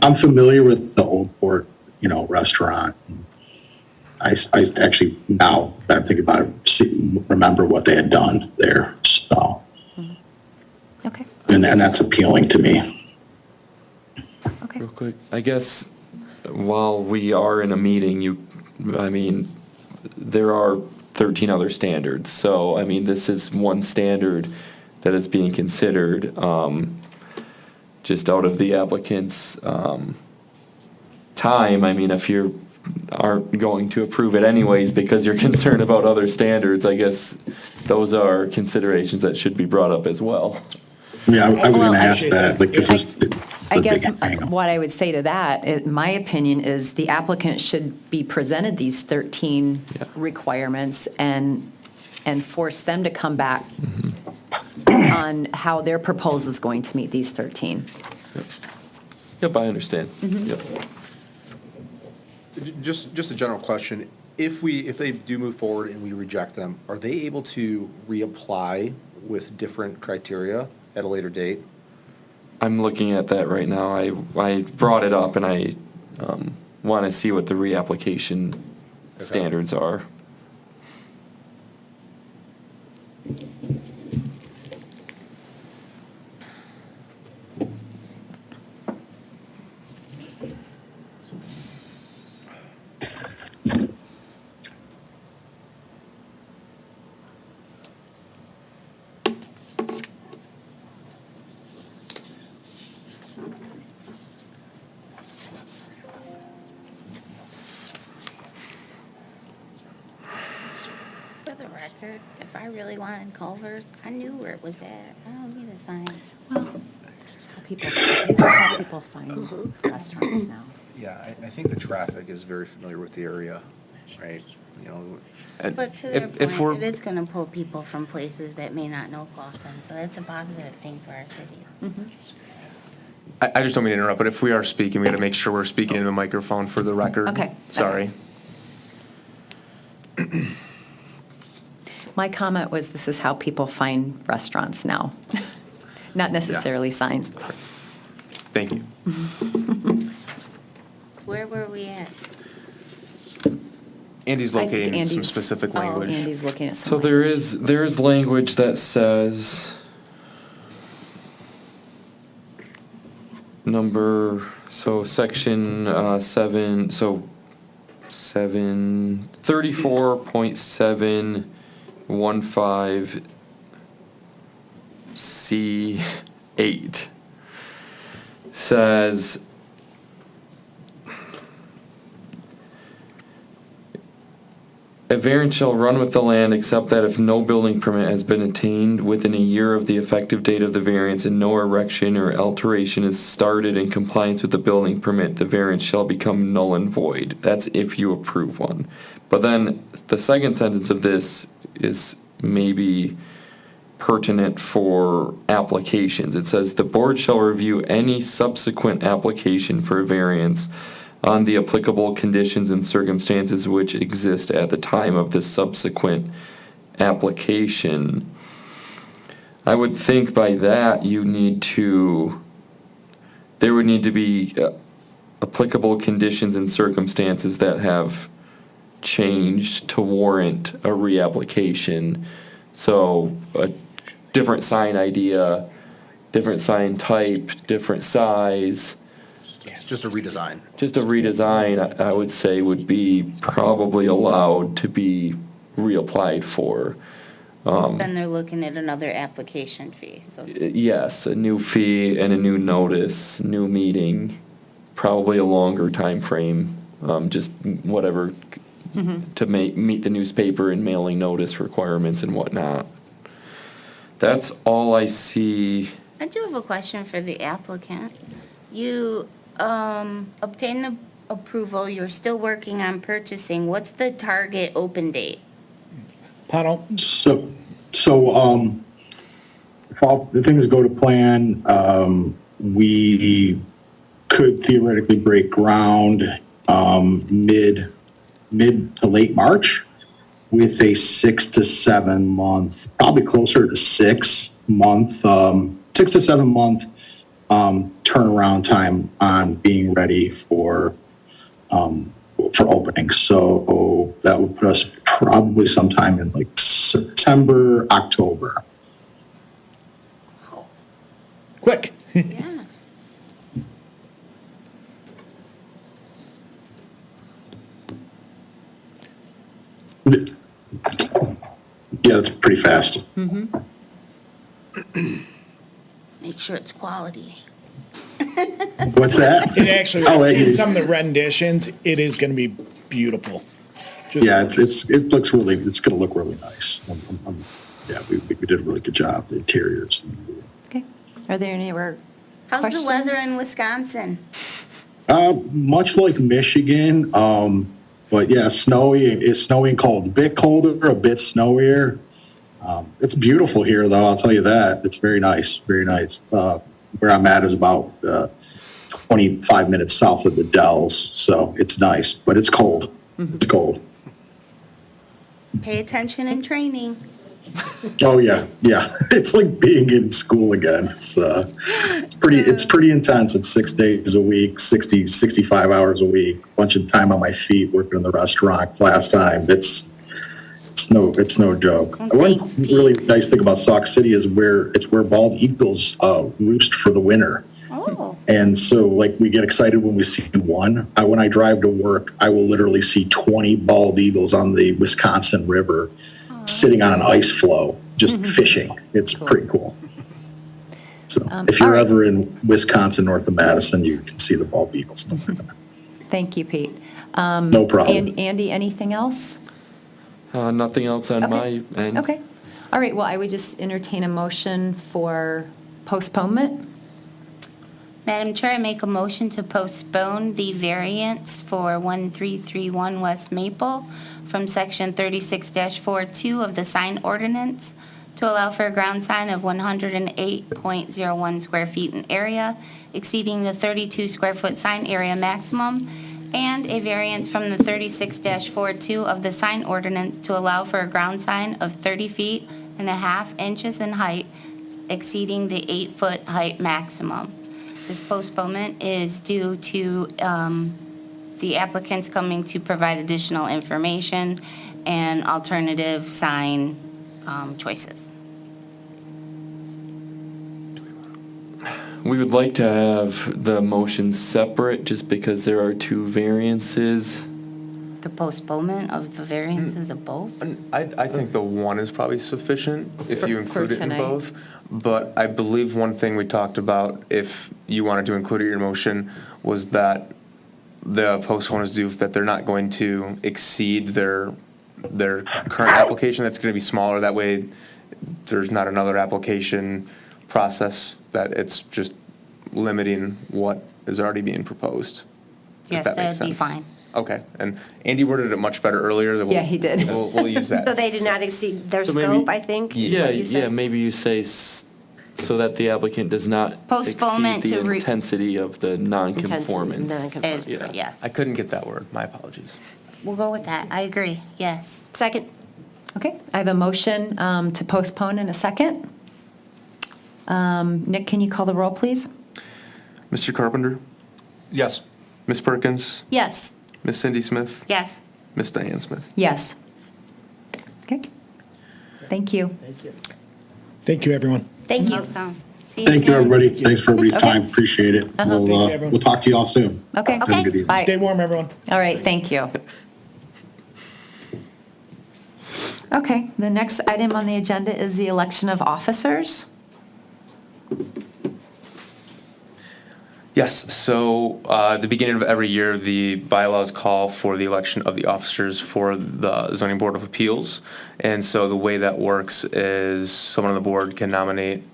[SPEAKER 7] I'm familiar with the Old Port, restaurant. I actually, now that I'm thinking about it, remember what they had done there. So,
[SPEAKER 2] Okay,
[SPEAKER 7] and that's appealing to me.
[SPEAKER 2] okay.
[SPEAKER 6] Real quick, I guess while we are in a meeting, there are 13 other standards. So, this is one standard that is being considered, just out of the applicant's time. If you aren't going to approve it anyways because you're concerned about other standards, I guess those are considerations that should be brought up as well.
[SPEAKER 7] Yeah, I was
[SPEAKER 2] Well,
[SPEAKER 7] going to ask that. Like, this is
[SPEAKER 2] I guess what I would say to that, my opinion is the applicant should be presented these 13
[SPEAKER 6] Yeah.
[SPEAKER 2] requirements and force them to come back on how their proposal is going to meet these 13.
[SPEAKER 6] Yep, I understand. Yep.
[SPEAKER 9] Just a general question. If they do move forward and we reject them, are they able to reapply with different criteria at a later date?
[SPEAKER 6] I'm looking at that right now. I brought it up and I want to see what the reapplication standards are.
[SPEAKER 1] For the record, if I really wanted Culver's, I knew where it was at. I don't need a sign.
[SPEAKER 2] This is how people find restaurants now.
[SPEAKER 9] Yeah, I think the traffic is very familiar with the area, right?
[SPEAKER 1] But to their
[SPEAKER 3] If we're,
[SPEAKER 1] point, it is gonna pull people from places that may not know Clawson, so that's a positive thing for our city.
[SPEAKER 3] I just don't mean to interrupt, but if we are speaking, we got to make sure we're speaking into the microphone for the record.
[SPEAKER 2] Okay.
[SPEAKER 3] Sorry.
[SPEAKER 2] My comment was this is how people find restaurants now, not necessarily signs.
[SPEAKER 3] Thank you.
[SPEAKER 1] Where were we at?
[SPEAKER 3] Andy's
[SPEAKER 2] I think
[SPEAKER 3] locating some
[SPEAKER 2] Andy's-
[SPEAKER 3] specific
[SPEAKER 2] Oh,
[SPEAKER 3] language.
[SPEAKER 2] Andy's looking at
[SPEAKER 6] So
[SPEAKER 2] some.
[SPEAKER 6] there is language that says section 7, so 34.715 C8 says a variance shall run with the land except that if no building permit has been obtained within a year of the effective date of the variance and no erection or alteration is started in compliance with the building permit, the variance shall become null and void. That's if you approve one. But then the second sentence of this is maybe pertinent for applications. It says, "The board shall review any subsequent application for variance on the applicable conditions and circumstances which exist at the time of the subsequent application." I would think by that there would need to be applicable conditions and circumstances that have changed to warrant a reapplication. So a different sign idea, different sign type, different size.
[SPEAKER 9] Just a redesign.
[SPEAKER 6] Just a redesign, I would say, would be probably allowed to be reapplied for.
[SPEAKER 1] Then they're looking at another application fee, so.
[SPEAKER 6] Yes, a new fee and a new notice, new meeting, probably a longer time frame, just whatever to meet the newspaper and mailing notice requirements and whatnot. That's all I see.
[SPEAKER 1] I do have a question for the applicant. You obtained the approval, you're still working on purchasing. What's the target open date?
[SPEAKER 5] Puddle.
[SPEAKER 7] So, if all the things go to plan, we could theoretically break ground mid to late March with a 6 to 7 month, probably closer to 6 to 7 month turnaround time on being ready for openings. So that would put us probably sometime in like September, October.
[SPEAKER 5] Quick.
[SPEAKER 1] Yeah.
[SPEAKER 7] Yeah, it's pretty fast.
[SPEAKER 1] Make sure it's quality.
[SPEAKER 7] What's that?
[SPEAKER 5] It actually,
[SPEAKER 7] Oh,
[SPEAKER 5] in some of the renditions, it is going to be beautiful.
[SPEAKER 7] Yeah, it looks really, it's going to look really nice. Yeah, we did a really good job, the interiors.
[SPEAKER 2] Okay. Are there any other
[SPEAKER 1] How's
[SPEAKER 2] questions?
[SPEAKER 1] the weather in Wisconsin?
[SPEAKER 7] Much like Michigan, but yeah, snowy. It's snowy and cold. A bit colder, a bit snowier. It's beautiful here, though. I'll tell you that. It's very nice, very nice. Where I'm at is about 25 minutes south of the Dells, so it's nice, but it's cold. It's cold.
[SPEAKER 1] Pay attention in training.
[SPEAKER 7] Oh yeah. It's like being in school again. It's pretty intense. It's 6 days a week, 65 hours a week, bunch of time on my feet working in the restaurant, class time. It's no joke.
[SPEAKER 1] Well,
[SPEAKER 7] One
[SPEAKER 1] thanks, Pete.
[SPEAKER 7] really nice thing about Sauk City is where bald eagles roost for the winter.
[SPEAKER 1] Oh,
[SPEAKER 7] And so, like, we get excited when we see one. When I drive to work, I will literally see 20 bald eagles on the Wisconsin River sitting on an ice floe, just fishing. It's pretty cool. So if you're
[SPEAKER 2] all right.
[SPEAKER 7] ever in Wisconsin, north of Madison, you can see the bald eagles.
[SPEAKER 2] Thank you, Pete.
[SPEAKER 7] No problem.
[SPEAKER 2] And Andy, anything else?
[SPEAKER 6] Nothing else on my end.
[SPEAKER 2] Okay. All right, well, I would just entertain a motion for postponement.
[SPEAKER 1] Madam Chair, I make a motion to postpone the variance for 1331 West Maple from Section 36-42 of the sign ordinance to allow for a ground sign of 108.01 square feet in area, exceeding the 32 square foot sign area maximum, and a variance from the 36-42 of the sign ordinance to allow for a ground sign of 30 feet and a half inches in height, exceeding the 8-foot height maximum. This postponement is due to the applicants coming to provide additional information and alternative sign choices.
[SPEAKER 6] We would like to have the motions separate just because there are two variances.
[SPEAKER 1] The postponement of the variances of both?
[SPEAKER 3] I think the one is probably sufficient if you
[SPEAKER 2] For
[SPEAKER 3] include it in
[SPEAKER 2] tonight.
[SPEAKER 3] both. But I believe one thing we talked about, if you wanted to include it in your motion, was that the postpone is due, that they're not going to exceed their current application. That's going to be smaller. That way, there's not another application process, that it's just limiting what is already being proposed. if
[SPEAKER 1] Yes,
[SPEAKER 3] that
[SPEAKER 1] that
[SPEAKER 3] makes
[SPEAKER 1] would be
[SPEAKER 3] sense.
[SPEAKER 1] fine.
[SPEAKER 3] Okay, and Andy worded it much better earlier. That
[SPEAKER 2] Yeah, he did.
[SPEAKER 3] We'll use that.
[SPEAKER 4] So they did not exceed their
[SPEAKER 6] So maybe-
[SPEAKER 4] scope, I think, is
[SPEAKER 6] Yeah,
[SPEAKER 4] what you said?
[SPEAKER 6] yeah, maybe you say so that the applicant does not exceed
[SPEAKER 1] Postponement
[SPEAKER 6] the
[SPEAKER 1] to re-
[SPEAKER 6] intensity of the non-conformance.
[SPEAKER 4] Non-conformance.
[SPEAKER 1] Is- Yes.
[SPEAKER 3] I couldn't get that word. My apologies.
[SPEAKER 1] We'll go with that. I agree. Yes.
[SPEAKER 4] Second.
[SPEAKER 2] Okay, I have a motion to postpone in a second. Nick, can you call the roll, please?
[SPEAKER 3] Mr. Carpenter,
[SPEAKER 9] Yes.
[SPEAKER 3] Ms. Perkins,
[SPEAKER 4] Yes.
[SPEAKER 3] Ms. Cindy Smith,
[SPEAKER 1] Yes.
[SPEAKER 3] Ms. Diane Smith.
[SPEAKER 2] Yes. Okay. Thank you.
[SPEAKER 5] Thank you, everyone.
[SPEAKER 4] Thank you.
[SPEAKER 1] Welcome. See
[SPEAKER 7] Thank you,
[SPEAKER 1] soon.
[SPEAKER 7] everybody. Thanks for everybody's
[SPEAKER 2] Okay.
[SPEAKER 7] time. Appreciate it.
[SPEAKER 2] Uh-huh.
[SPEAKER 5] Thank you,
[SPEAKER 7] We'll
[SPEAKER 5] everyone.
[SPEAKER 7] we'll talk to you all soon.
[SPEAKER 2] Okay.
[SPEAKER 7] Have a good evening.
[SPEAKER 2] Bye.
[SPEAKER 5] Stay warm, everyone.
[SPEAKER 2] All right, thank you. Okay, the next item on the agenda is the election of officers.
[SPEAKER 3] Yes, so at the beginning of every year, the bylaws call for the election of the officers for the Zoning Board of Appeals. And so the way that works is someone on the board can nominate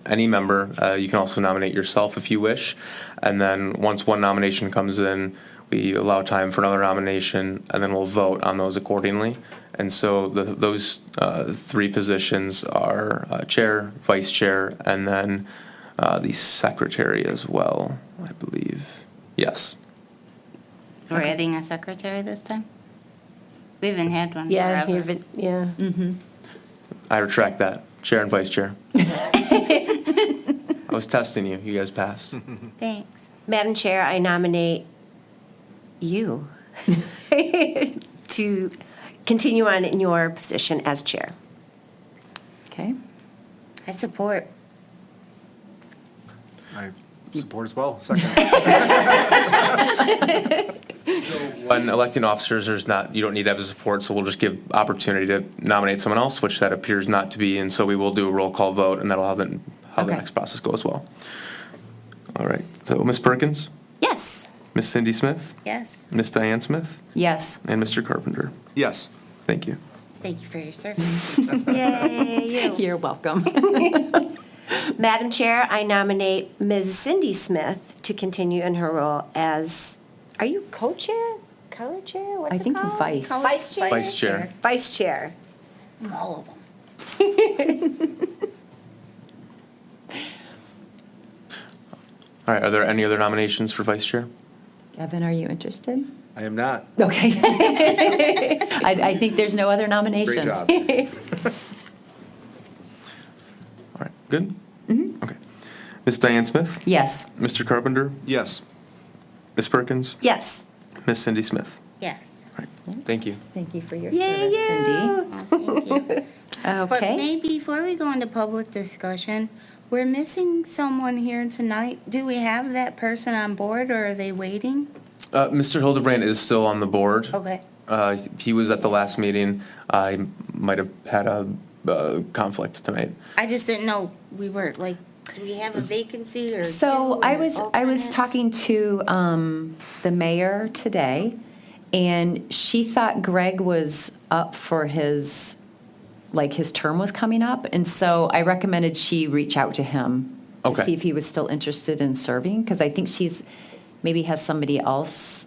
[SPEAKER 3] any member. You can also nominate yourself if you wish. And then once one nomination comes in, we allow time for another nomination, and then we'll vote on those accordingly. And so those three positions are chair, vice chair, and then the secretary as well, I believe. Yes.
[SPEAKER 1] We're adding a secretary this time? We haven't had one
[SPEAKER 4] Yeah,
[SPEAKER 1] forever.
[SPEAKER 4] yeah.
[SPEAKER 3] I retract that. Chair and vice chair. I was testing you. You guys passed.
[SPEAKER 1] Thanks.
[SPEAKER 4] Madam Chair, I nominate you to continue on in your position as chair.
[SPEAKER 2] Okay.
[SPEAKER 1] I support.
[SPEAKER 9] I support as well. Second.
[SPEAKER 3] When electing officers, you don't need to have a support, so we'll just give opportunity to nominate someone else, which that appears not to be, and so we will do a roll call vote, and that'll have how the
[SPEAKER 2] Okay.
[SPEAKER 3] next process goes as well. All right, so Ms. Perkins,
[SPEAKER 4] Yes.
[SPEAKER 3] Ms. Cindy Smith,
[SPEAKER 1] Yes.
[SPEAKER 3] Ms. Diane Smith,
[SPEAKER 2] Yes.
[SPEAKER 3] and Mr. Carpenter.
[SPEAKER 9] Yes.
[SPEAKER 3] Thank you.
[SPEAKER 1] Thank you for your service. Yay, you.
[SPEAKER 2] You're welcome.
[SPEAKER 4] Madam Chair, I nominate Ms. Cindy Smith to continue in her role as, are you co-chair? Co-chair? What's
[SPEAKER 2] I
[SPEAKER 4] it
[SPEAKER 2] think
[SPEAKER 4] called?
[SPEAKER 2] vice.
[SPEAKER 4] Vice chair?
[SPEAKER 3] Vice chair.
[SPEAKER 4] Vice chair.
[SPEAKER 1] All of them.
[SPEAKER 3] All right, are there any other nominations for vice chair?
[SPEAKER 2] Evan, are you interested?
[SPEAKER 9] I am not.
[SPEAKER 2] Okay. I think there's no other nominations.
[SPEAKER 9] Great job.
[SPEAKER 3] All right, good? Okay. Ms. Diane Smith,
[SPEAKER 2] Yes.
[SPEAKER 3] Mr. Carpenter,
[SPEAKER 9] Yes.
[SPEAKER 3] Ms. Perkins,
[SPEAKER 4] Yes.
[SPEAKER 3] Ms. Cindy Smith.
[SPEAKER 1] Yes.
[SPEAKER 3] All right, thank you.
[SPEAKER 2] Thank you for your
[SPEAKER 4] Yay,
[SPEAKER 2] service, Cindy.
[SPEAKER 1] Oh, thank you. But
[SPEAKER 2] Okay.
[SPEAKER 1] maybe before we go into public discussion, we're missing someone here tonight. Do we have that person on board, or are they waiting?
[SPEAKER 3] Mr. Hildebrand is still on the board.
[SPEAKER 1] Okay.
[SPEAKER 3] He was at the last meeting. I might have had a conflict tonight.
[SPEAKER 1] I just didn't know, we were, like, do we have a vacancy or
[SPEAKER 2] So
[SPEAKER 1] two,
[SPEAKER 2] I
[SPEAKER 1] or
[SPEAKER 2] was
[SPEAKER 1] alternates?
[SPEAKER 2] talking to the mayor today, and she thought Greg was up for his term was coming up, and so I recommended she reach out to him to
[SPEAKER 3] Okay.
[SPEAKER 2] see if he was still interested in serving, because I think she's maybe has somebody else,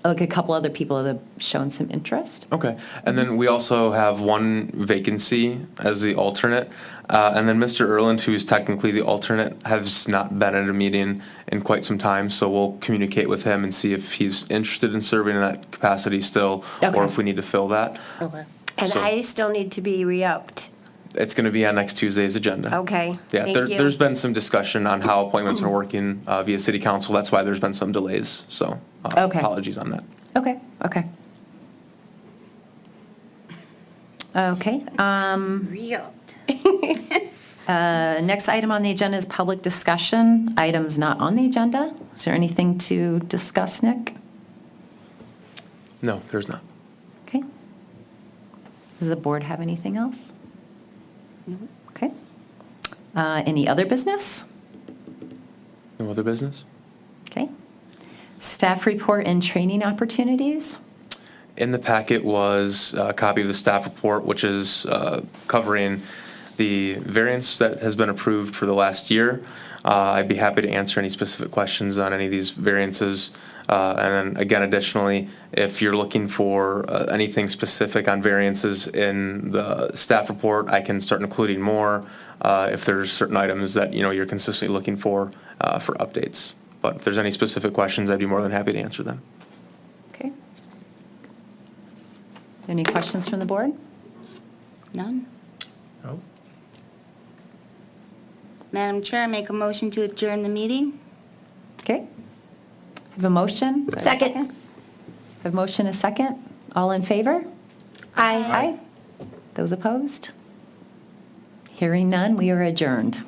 [SPEAKER 2] like a couple other people that have shown some interest.
[SPEAKER 3] Okay. And then we also have one vacancy as the alternate. And then Mr. Erland, who is technically the alternate, has not been at a meeting in quite some time. So we'll communicate with him and see if he's interested in serving in that capacity still,
[SPEAKER 2] Okay.
[SPEAKER 3] or if we need to fill that.
[SPEAKER 1] Okay.
[SPEAKER 4] And
[SPEAKER 3] So-
[SPEAKER 4] I still need to be re-upped.
[SPEAKER 3] It's going to be on next Tuesday's agenda.
[SPEAKER 4] Okay,
[SPEAKER 3] Yeah,
[SPEAKER 4] thank you.
[SPEAKER 3] there's been some discussion on how appointments are working via city council. That's why there's been some delays. So
[SPEAKER 2] Okay.
[SPEAKER 3] apologies on that.
[SPEAKER 2] Okay, okay. Okay,
[SPEAKER 1] Re-upped.
[SPEAKER 2] next item on the agenda is public discussion. Items not on the agenda. Is there anything to discuss, Nick?
[SPEAKER 3] No, there's not.
[SPEAKER 2] Okay. Does the board have anything else? Okay. Any other business?
[SPEAKER 3] No other business?
[SPEAKER 2] Okay. Staff report and training opportunities?
[SPEAKER 3] In the packet was a copy of the staff report, which is covering the variance that has been approved for the last year. I'd be happy to answer any specific questions on any of these variances. And then again, additionally, if you're looking for anything specific on variances in the staff report, I can start including more if there's certain items that, you're consistently looking for updates. But if there's any specific questions, I'd be more than happy to answer them.
[SPEAKER 2] Okay. Any questions from the board?
[SPEAKER 1] None?
[SPEAKER 9] No?
[SPEAKER 1] Madam Chair, I make a motion to adjourn the meeting.
[SPEAKER 2] Okay. Have a motion? Do I have a
[SPEAKER 4] Second.
[SPEAKER 2] Have a motion, a second? All in favor? Aye. Those opposed? Hearing none, we are adjourned.